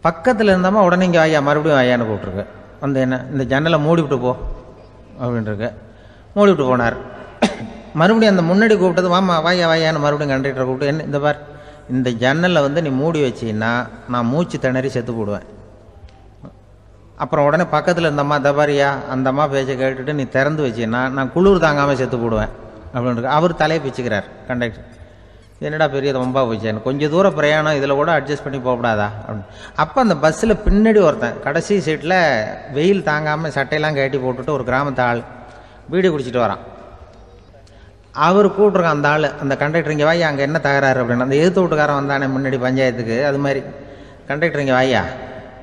பக்கத்தில் இருந்தாமா உடனே இங்கே வாயா மறுபடியும் வாயான்னு கூப்பிட்ருக்கு. என்ன இந்த ஜன்னலை மூடிவிட்டு போ அப்படின்ட்டுருக்கு. மூடிவிட்டு போனார். மறுபடியும் அந்த முன்னாடி கூப்பிட்டது வாமா வாயா வாயான்னு மறுபடியும் கண்டக்டரை கூப்பிட்டு, என்ன இந்த பார், இந்த ஜன்னலை நீ மூடி வச்சின்னா நான் மூச்சு திணறி செத்து போடுவேன். அப்புறம் உடனே பக்கத்தில் இருந்தம்மா தபாரியா அந்த அம்மா பேச்சை கேட்டுட்டு நீ திறந்து வச்சின்னா நான் குளிர் தாங்காமல் செத்து போடுவேன் அப்படின்ட்டு. அவர் தலையை பிச்சுக்கிறார் கண்டக்டர். என்னடா பெரிய ரொம்ப போச்சேன்னு, கொஞ்சம் தூரம் பிரயாணம், இதில் கூட அட்ஜஸ்ட் பண்ணி போகக்கூடாதா அப்படின்னு. அப்போ அந்த பஸ்ஸில் பின்னாடி ஒருத்தன் கடைசி சீட்டில் வெயில் தாங்காமல் சட்டையெல்லாம் கட்டி போட்டுட்டு ஒரு கிராமத்து ஆள் பீடி குடிச்சிட்டு வரான். அவர் கூப்பிட்ருக்கான் அந்த ஆள், அந்த கண்டக்டர் இங்கே வாயா அங்கே என்ன தகராறு அப்படின்னு. அந்த எதிர்த்து வீட்டுக்காரன் வந்தானே முன்னாடி பஞ்சாயத்துக்கு, அது மாதிரி கண்டக்டர் இங்கே வாயா,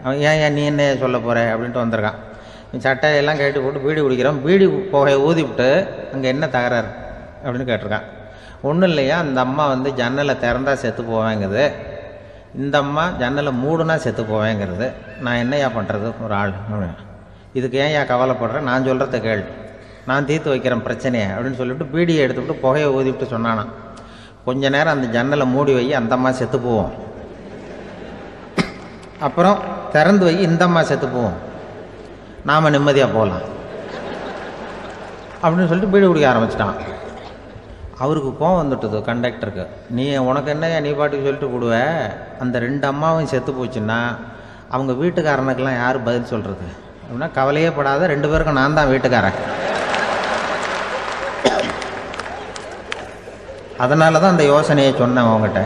அவன் ஏன் நீ என்ன சொல்ல போகிற அப்படின்ட்டு வந்திருக்கான். சட்டையெல்லாம் கட்டி போட்டு பீடி குடிக்கிறான். பீடி புகையை ஊதிவிட்டு அங்கே என்ன தகராறு அப்படின்னு கேட்டிருக்கான். ஒன்றும் இல்லையா, அந்த அம்மா ஜன்னலை திறந்தா செத்து போவேங்கிறது, இந்த அம்மா ஜன்னலை மூடுனா செத்து போவேங்கிறது. நான் என்னையா பண்ணுறது ஒரு ஆள், இதுக்கு ஏன் கவலைப்படுறேன், நான் சொல்கிறத கேள், நான் தீர்த்து வைக்கிறேன் பிரச்சனையை அப்படின்னு சொல்லிவிட்டு பீடியை எடுத்துவிட்டு புகையை ஊதிவிட்டு சொன்னானா, கொஞ்ச நேரம் அந்த ஜன்னலை மூடி வை, அந்த அம்மா செத்து போவோம், அப்புறம் திறந்து வை, இந்த அம்மா செத்து போவோம், நாம் நிம்மதியாக போகலாம் அப்படின்னு சொல்லிட்டு பீடி குடிக்க ஆரம்பிச்சிட்டான். அவருக்கு கோவம் வந்துட்டுது கண்டக்டருக்கு. உனக்கு என்னையா நீ பாட்டுக்கு சொல்லிட்டு போடுவ, அந்த 2 அம்மாவும் செத்து போச்சுன்னா அவங்க வீட்டுக்காரனுக்கெல்லாம் யார் பதில் சொல்கிறது அப்படின்னா, கவலையே படாத, 2 பேருக்கும் நான் தான் வீட்டுக்காரன். அதனால தான் அந்த யோசனையை சொன்னேன் அவங்ககிட்ட.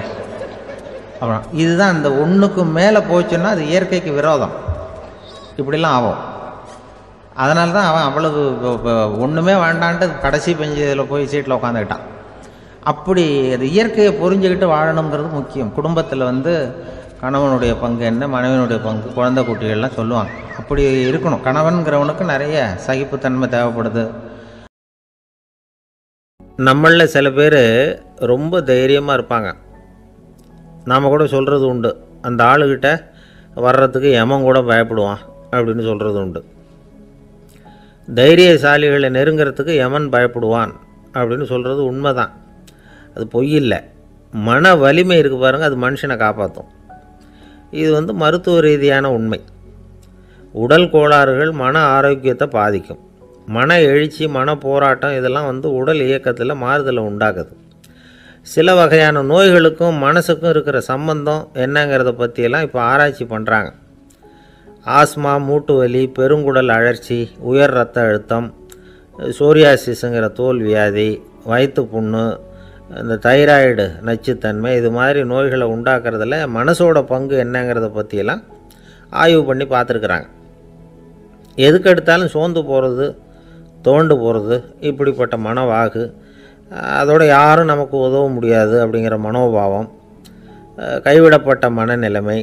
அப்புறம் இதுதான், அந்த ஒன்றுக்கு மேலே போச்சுன்னா அது இயற்கைக்கு விரோதம், இப்படிலாம் ஆகும். அதனால தான் அவன் அவ்வளவு ஒன்றுமே வேண்டான்ட்டு கடைசி பெஞ்சில் போய் சீட்டில் உட்காந்துக்கிட்டான். அப்படி அது இயற்கையை புரிஞ்சுக்கிட்டு வாழணுங்கிறது முக்கியம். குடும்பத்தில் கணவனுடைய பங்கு என்ன, மனைவியினுடைய பங்கு, குழந்தை குட்டிகள்லாம் சொல்லுவாங்க. அப்படி இருக்கணும். கணவன்கிறவனுக்கு நிறைய சகிப்புத்தன்மை தேவைப்படுது. நம்மளில் சில பேர் ரொம்ப தைரியமாக இருப்பாங்க. நாம் கூட சொல்கிறது உண்டு, அந்த ஆளுகிட்ட வர்றதுக்கு யமன் கூட பயப்படுவான் அப்படின்னு சொல்கிறது உண்டு. தைரியசாலிகளை நெருங்கிறதுக்கு யமன் பயப்படுவான் அப்படின்னு சொல்கிறது உண்மை தான், அது பொய் இல்லை. மன வலிமை இருக்குது பாருங்கள், அது மனுஷனை காப்பாற்றும். இது மருத்துவ ரீதியான உண்மை. உடல் கோளாறுகள் மன ஆரோக்கியத்தை பாதிக்கும். மன எழுச்சி, மன போராட்டம் இதெல்லாம் உடல் இயக்கத்தில் மாறுதலை உண்டாக்குது. சில வகையான நோய்களுக்கும் மனசுக்கும் இருக்கிற சம்பந்தம் என்னங்கிறத பற்றியெல்லாம் இப்போ ஆராய்ச்சி பண்ணுறாங்க. ஆஸ்மா, மூட்டு வலி, பெருங்குடல் அழற்சி, உயர் இரத்த அழுத்தம், சோரியாசிஸுங்கிற தோல் வியாதி, வயிற்று புண்ணு, இந்த தைராய்டு நச்சுத்தன்மை, இது மாதிரி நோய்களை உண்டாக்குறதுல மனசோட பங்கு என்னங்கிறத பற்றியெல்லாம் ஆய்வு பண்ணி பார்த்துருக்குறாங்க. எதுக்கு எடுத்தாலும் சோர்ந்து போகிறது, தோண்டு போகிறது, இப்படிப்பட்ட மனவாகு, அதோட யாரும் நமக்கு உதவ முடியாது அப்படிங்கிற மனோபாவம், கைவிடப்பட்ட மனநிலைமை,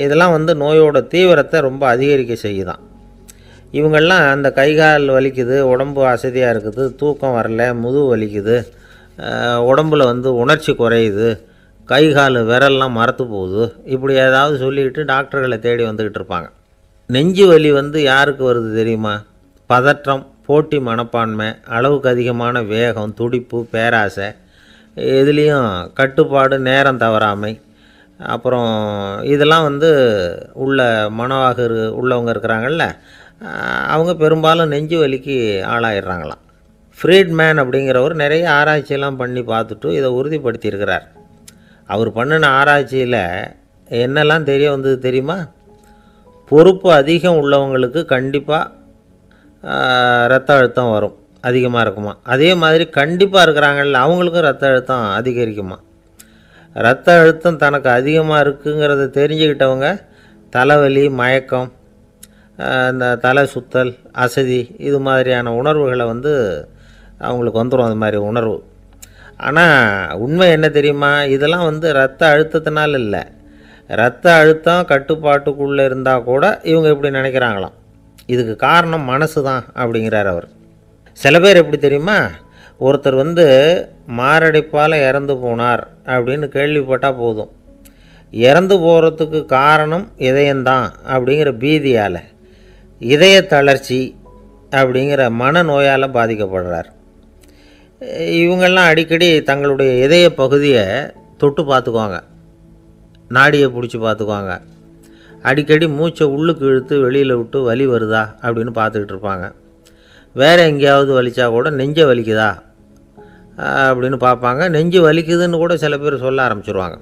இதெல்லாம் நோயோட தீவிரத்தை ரொம்ப அதிகரிக்க செய்யுதான். இவங்கெல்லாம் அந்த கைகால் வலிக்குது, உடம்பு அசதியாக இருக்குது, தூக்கம் வரல, முதுகு வலிக்குது, உடம்பில் உணர்ச்சி குறையுது, கை கால் விரல்லாம் மரத்து போகுது, இப்படி ஏதாவது சொல்லிக்கிட்டு டாக்டர்களை தேடி வந்துக்கிட்டு இருப்பாங்க. நெஞ்சு வலி யாருக்கு வருது தெரியுமா? பதற்றம், போட்டி மனப்பான்மை, அளவுக்கு அதிகமான வேகம், துடிப்பு, பேராசை, இதுலேயும் கட்டுப்பாடு, நேரம் தவறாமை, அப்புறம் இதெல்லாம் உள்ள மனவாக உள்ளவங்க இருக்கிறாங்கல்ல, அவங்க பெரும்பாலும் நெஞ்சு வலிக்கு ஆளாயிடுறாங்களாம். ஃப்ரீட்மேன் அப்படிங்கிறவர் நிறைய ஆராய்ச்சியெல்லாம் பண்ணி பார்த்துட்டு இதை உறுதிப்படுத்தியிருக்கிறார். அவர் பண்ணின ஆராய்ச்சியில் என்னெல்லாம் தெரிய வந்தது தெரியுமா? பொறுப்பு அதிகம் உள்ளவங்களுக்கு கண்டிப்பாக இரத்த அழுத்தம் வரும், அதிகமாக இருக்குமா. அதே மாதிரி கண்டிப்பாக இருக்கிறாங்கல்ல, அவங்களுக்கும் இரத்த அழுத்தம் அதிகரிக்குமா. இரத்த அழுத்தம் தனக்கு அதிகமாக இருக்குங்கிறத தெரிஞ்சுக்கிட்டவங்க தலைவலி, மயக்கம், இந்த தலை சுத்தல், அசதி, இது மாதிரியான உணர்வுகளை அவங்களுக்கு வந்துடும், அது மாதிரி உணர்வு. ஆனால் உண்மை என்ன தெரியுமா? இதெல்லாம் இரத்த அழுத்தத்தினால இல்லை, இரத்த அழுத்தம் கட்டுப்பாட்டுக்குள்ளே இருந்தால் கூட இவங்க இப்படி நினைக்கிறாங்களாம். இதுக்கு காரணம் மனசு தான் அப்படிங்கிறார் அவர். சில பேர் எப்படி தெரியுமா? ஒருத்தர் மாரடைப்பால் இறந்து போனார் அப்படின்னு கேள்விப்பட்டால் போதும், இறந்து போகிறதுக்கு காரணம் இதயம்தான் அப்படிங்கிற பீதியால், இதய தளர்ச்சி அப்படிங்கிற மனநோயால் பாதிக்கப்படுறார். இவங்கெல்லாம் அடிக்கடி தங்களுடைய இதய பகுதியை தொட்டு பார்த்துக்குவாங்க, நாடியை பிடிச்சி பார்த்துக்குவாங்க, அடிக்கடி மூச்சை உள்ளுக்கு இழுத்து வெளியில் விட்டு வலி வருதா அப்படின்னு பார்த்துக்கிட்டு இருப்பாங்க. வேறு எங்கேயாவது வலிச்சா கூட நெஞ்சை வலிக்குதா அப்படின்னு பார்ப்பாங்க. நெஞ்சு வலிக்குதுன்னு கூட சில பேர் சொல்ல ஆரம்பிச்சிருவாங்க.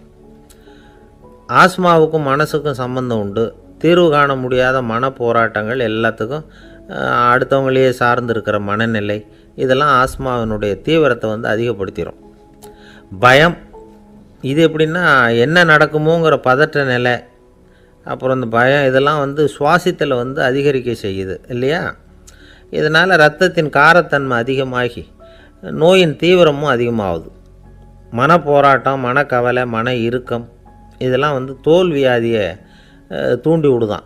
ஆஸ்மாவுக்கும் மனசுக்கும் சம்பந்தம் உண்டு. தீர்வு காண முடியாத மன போராட்டங்கள் எல்லாத்துக்கும் அடுத்தவங்களையே சார்ந்து இருக்கிற மனநிலை, இதெல்லாம் ஆஸ்மாவினுடைய தீவிரத்தை அதிகப்படுத்திடும். பயம், இது எப்படின்னா என்ன நடக்குமோங்கிற பதற்ற நிலை, அப்புறம் இந்த பயம், இதெல்லாம் சுவாசித்தலை அதிகரிக்க செய்யுது இல்லையா. இதனால் இரத்தத்தின் காரத்தன்மை அதிகமாகி நோயின் தீவிரமும் அதிகமாகுது. மன போராட்டம், மனக்கவலை, மன இறுக்கம், இதெல்லாம் தோல் வியாதியை தூண்டி விடுதான்.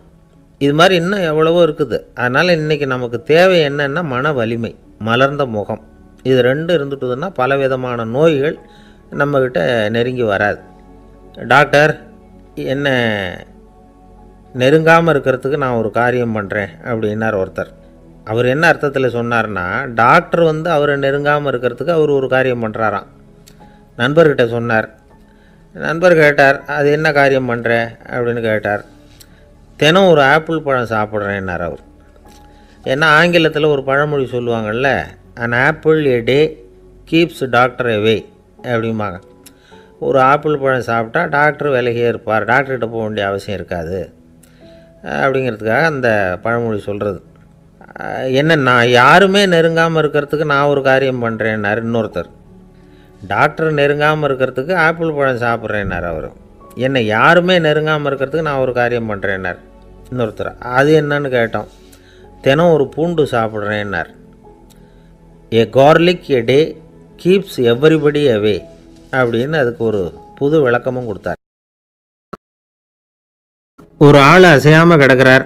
இது மாதிரி இன்னும் எவ்வளவோ இருக்குது. அதனால் இன்றைக்கி நமக்கு தேவை என்னென்னா மன வலிமை, மலர்ந்த முகம், இது ரெண்டும் இருந்துட்டுதுன்னா பலவிதமான நோய்கள் நம்மக்கிட்ட நெருங்கி வராது. டாக்டர் என்ன நெருங்காமல் இருக்கிறதுக்கு நான் ஒரு காரியம் பண்ணுறேன் அப்படின்னார் ஒருத்தர். அவர் என்ன அர்த்தத்தில் சொன்னார்னா, டாக்டர் அவரை நெருங்காமல் இருக்கிறதுக்கு அவர் ஒரு காரியம் பண்ணுறாராம். நண்பர்கிட்ட சொன்னார். நண்பர் கேட்டார், அது என்ன காரியம் பண்ணுற அப்படின்னு கேட்டார். தினம் ஒரு ஆப்பிள் பழம் சாப்பிட்றேன்னார் அவர். ஏன்னா ஆங்கிலத்தில் ஒரு பழமொழி சொல்லுவாங்கள்ல, an apple a day keeps doctor away அப்படிம்பாங்க. ஒரு ஆப்பிள் பழம் சாப்பிட்டா டாக்டர் விலகியே இருப்பார், டாக்டர்கிட்ட போக வேண்டிய அவசியம் இருக்காது அப்படிங்கிறதுக்காக அந்த பழமொழி சொல்கிறது. என்ன, நான் யாருமே நெருங்காமல் இருக்கிறதுக்கு நான் ஒரு காரியம் பண்ணுறேன்னார் இன்னொருத்தர். டாக்டர் நெருங்காமல் இருக்கிறதுக்கு ஆப்பிள் பழம் சாப்பிட்றேன்னார் அவர். என்னை யாருமே நெருங்காமல் இருக்கிறதுக்கு நான் ஒரு காரியம் பண்ணுறேன்னார் இன்னொருத்தர். அது என்னன்னு கேட்டோம். தினம் ஒரு பூண்டு சாப்பிட்றேன்னார். ஏ கார்லிக் எ டே கீப்ஸ் எவ்ரிபடி அவே அப்படின்னு அதுக்கு ஒரு புது விளக்கமும் கொடுத்தார். ஒரு ஆள் அசையாமல் கிடக்கிறார்,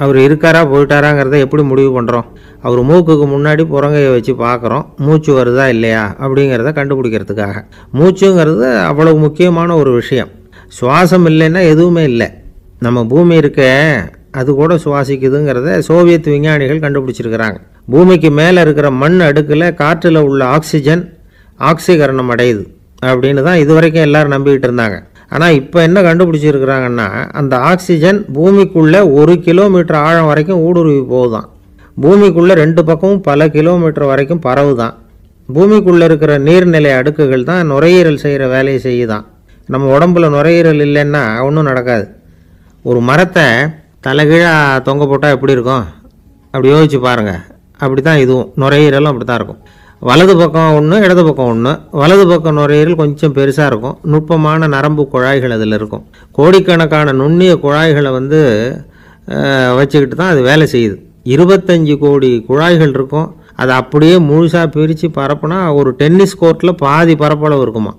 அவர் இருக்காரா போயிட்டாராங்கிறத எப்படி முடிவு பண்ணுறோம்? அவர் மூக்குக்கு முன்னாடி புறங்கையை வச்சு பார்க்குறோம், மூச்சு வருதா இல்லையா அப்படிங்கிறத கண்டுபிடிக்கிறதுக்காக. மூச்சுங்கிறது அவ்வளவு முக்கியமான ஒரு விஷயம். சுவாசம் இல்லைன்னா எதுவுமே இல்லை. நம்ம பூமி இருக்க அது கூட சுவாசிக்குதுங்கிறத சோவியத் விஞ்ஞானிகள் கண்டுபிடிச்சிருக்கிறாங்க. பூமிக்கு மேலே இருக்கிற மண் அடுக்கில் காற்றில் உள்ள ஆக்சிஜன் ஆக்சிகரணம் அடையுது அப்படின்னு தான் இதுவரைக்கும் எல்லோரும் நம்பிக்கிட்டு இருந்தாங்க. ஆனால் இப்போ என்ன கண்டுபிடிச்சிருக்கிறாங்கன்னா, அந்த ஆக்சிஜன் பூமிக்குள்ளே 1 கிலோமீட்டர் ஆழம் வரைக்கும் ஊடுருவி போகுதான். பூமிக்குள்ளே 2 பக்கமும் பல கிலோமீட்டர் வரைக்கும் பரவுதான். பூமிக்குள்ளே இருக்கிற நீர்நிலை அடுக்குகள் தான் நுரையீரல் செய்கிற வேலையை செய்யுதான். நம்ம உடம்புல நுரையீரல் இல்லைன்னா ஒன்றும் நடக்காது. ஒரு மரத்தை தலைகீழாக தொங்க போட்டால் எப்படி இருக்கும் அப்படி யோசிச்சு பாருங்கள். அப்படி தான் இதுவும், நுரையீரலும் அப்படி தான் இருக்கும். வலது பக்கம் ஒன்று, இடது பக்கம் ஒன்று. வலது பக்கம் நுரையீரல் கொஞ்சம் பெருசாக இருக்கும், நுட்பமான நரம்பு குழாய்கள் அதில் இருக்கும். கோடிக்கணக்கான நுண்ணிய குழாய்களை வச்சுக்கிட்டு தான் அது வேலை செய்யுது. 25 கோடி குழாய்கள் இருக்கும். அதை அப்படியே முழுசாக பிரித்து பரப்புனா ஒரு டென்னிஸ் கோர்ட்டில் பாதி பரப்பளவு இருக்குமா.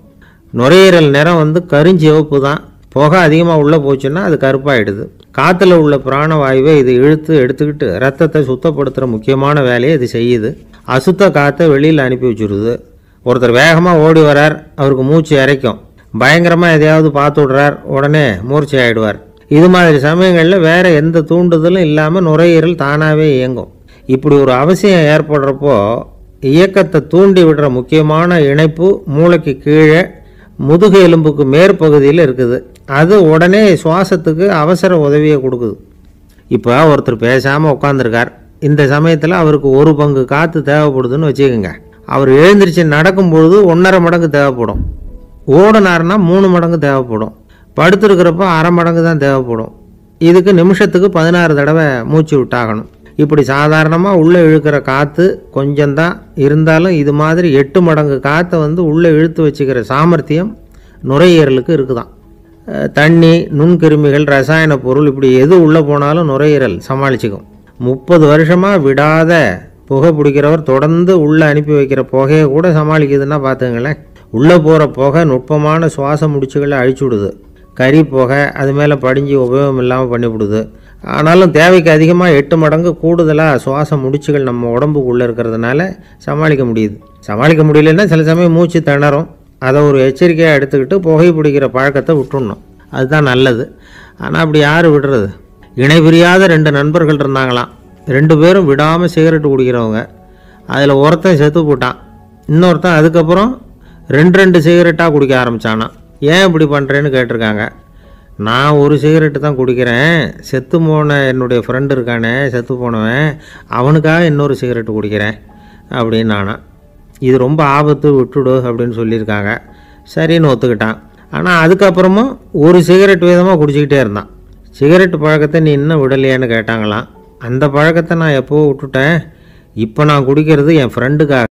நுரையீரல் நிறம் கருஞ்சிவப்பு தான். புகை அதிகமாக உள்ளே போச்சுன்னா அது கருப்பாயிடுது. காற்றுல உள்ள பிராணவாயுவை இது இழுத்து எடுத்துக்கிட்டு ரத்தத்தை சுத்தப்படுத்துகிற முக்கியமான வேலையை இது செய்யுது. அசுத்த காற்றை வெளியில் அனுப்பி வச்சுருது. ஒருத்தர் வேகமாக ஓடி வரார், அவருக்கு மூச்சு இறைக்கும். பயங்கரமாக எதையாவது பார்த்து விடுறார், உடனே மூர்ச்சை ஆகிடுவார். இது மாதிரி சமயங்களில் வேறு எந்த தூண்டுதலும் இல்லாமல் நுரையீரல் தானாகவே இயங்கும். இப்படி ஒரு அவசியம் ஏற்படுறப்போ இயக்கத்தை தூண்டி விடுற முக்கியமான இணைப்பு மூளைக்கு கீழே முதுகு எலும்புக்கு மேற்பகுதியில் இருக்குது. அது உடனே சுவாசத்துக்கு அவசர உதவியை கொடுக்குது. இப்போ ஒருத்தர் பேசாமல் உட்காந்துருக்கார். இந்த சமயத்தில் அவருக்கு 1 பங்கு காற்று தேவைப்படுதுன்னு வச்சுக்கோங்க. அவர் எழுந்திரிச்சு நடக்கும்பொழுது 1.5 மடங்கு தேவைப்படும். ஓடினார்னா 3 மடங்கு தேவைப்படும். படுத்துருக்கிறப்ப 1/2 மடங்கு தான் தேவைப்படும். இதுக்கு நிமிஷத்துக்கு 16 தடவை மூச்சு விட்டாகணும். இப்படி சாதாரணமாக உள்ளே இழுக்கிற காற்று கொஞ்சம்தான் இருந்தாலும் இது மாதிரி 8 மடங்கு காற்றை உள்ளே இழுத்து வச்சுக்கிற சாமர்த்தியம் நுரையீரலுக்கு இருக்குதான். தண்ணி, நுண்கிருமிகள், ரசாயன பொருள் இப்படி எது உள்ளே போனாலும் நுரையீரல் சமாளிச்சுக்கும். 30 வருஷமாக விடாத புகை பிடிக்கிறவர் தொடர்ந்து உள்ளே அனுப்பி வைக்கிற புகையை கூட சமாளிக்குதுன்னா பார்த்துங்களேன். உள்ளே போகிற புகை நுட்பமான சுவாச முடிச்சுகளை அழிச்சு விடுது. கறி புகை அது மேலே படிஞ்சு உபயோகம் இல்லாமல் பண்ணிவிடுது. ஆனாலும் தேவைக்கு அதிகமாக 8 மடங்கு கூடுதலாக சுவாச முடிச்சுகள் நம்ம உடம்புக்குள்ளே இருக்கிறதுனால சமாளிக்க முடியுது. சமாளிக்க முடியலன்னா சில சமயம் மூச்சு திணறும். அதை ஒரு எச்சரிக்கையாக எடுத்துக்கிட்டு புகை பிடிக்கிற பழக்கத்தை விட்டுடணும். அதுதான் நல்லது. ஆனால் அப்படி யார் விடுறது? இணை பிரியாத 2 நண்பர்கள் இருந்தாங்களாம். 2 பேரும் விடாமல் சிகரெட்டு குடிக்கிறவங்க. அதில் ஒருத்தன் செத்து போட்டான். இன்னொருத்தன் அதுக்கப்புறம் 2 சிகரெட்டாக குடிக்க ஆரம்பித்தானான். ஏன் இப்படி பண்ணுறேன்னு கேட்டிருக்காங்க. நான் ஒரு சிகரெட்டு தான் குடிக்கிறேன், செத்து போன என்னுடைய ஃப்ரெண்டு இருக்கானே செத்து போனவன், அவனுக்காக இன்னொரு சிகரெட்டு குடிக்கிறேன் அப்படின்னு நானா. இது ரொம்ப ஆபத்து, விட்டுடு அப்படின்னு சொல்லியிருக்காங்க. சரின்னு ஒத்துக்கிட்டான். ஆனால் அதுக்கப்புறமும் ஒரு சிகரெட் வீதமாக குடிச்சிக்கிட்டே இருந்தான். சிகரெட்டு பழக்கத்தை நீ இன்னும் விடலையான்னு கேட்டாங்களாம். அந்த பழக்கத்தை நான் எப்போவோ விட்டுட்டேன், இப்போ நான் குடிக்கிறது என் ஃப்ரெண்டுக்காக.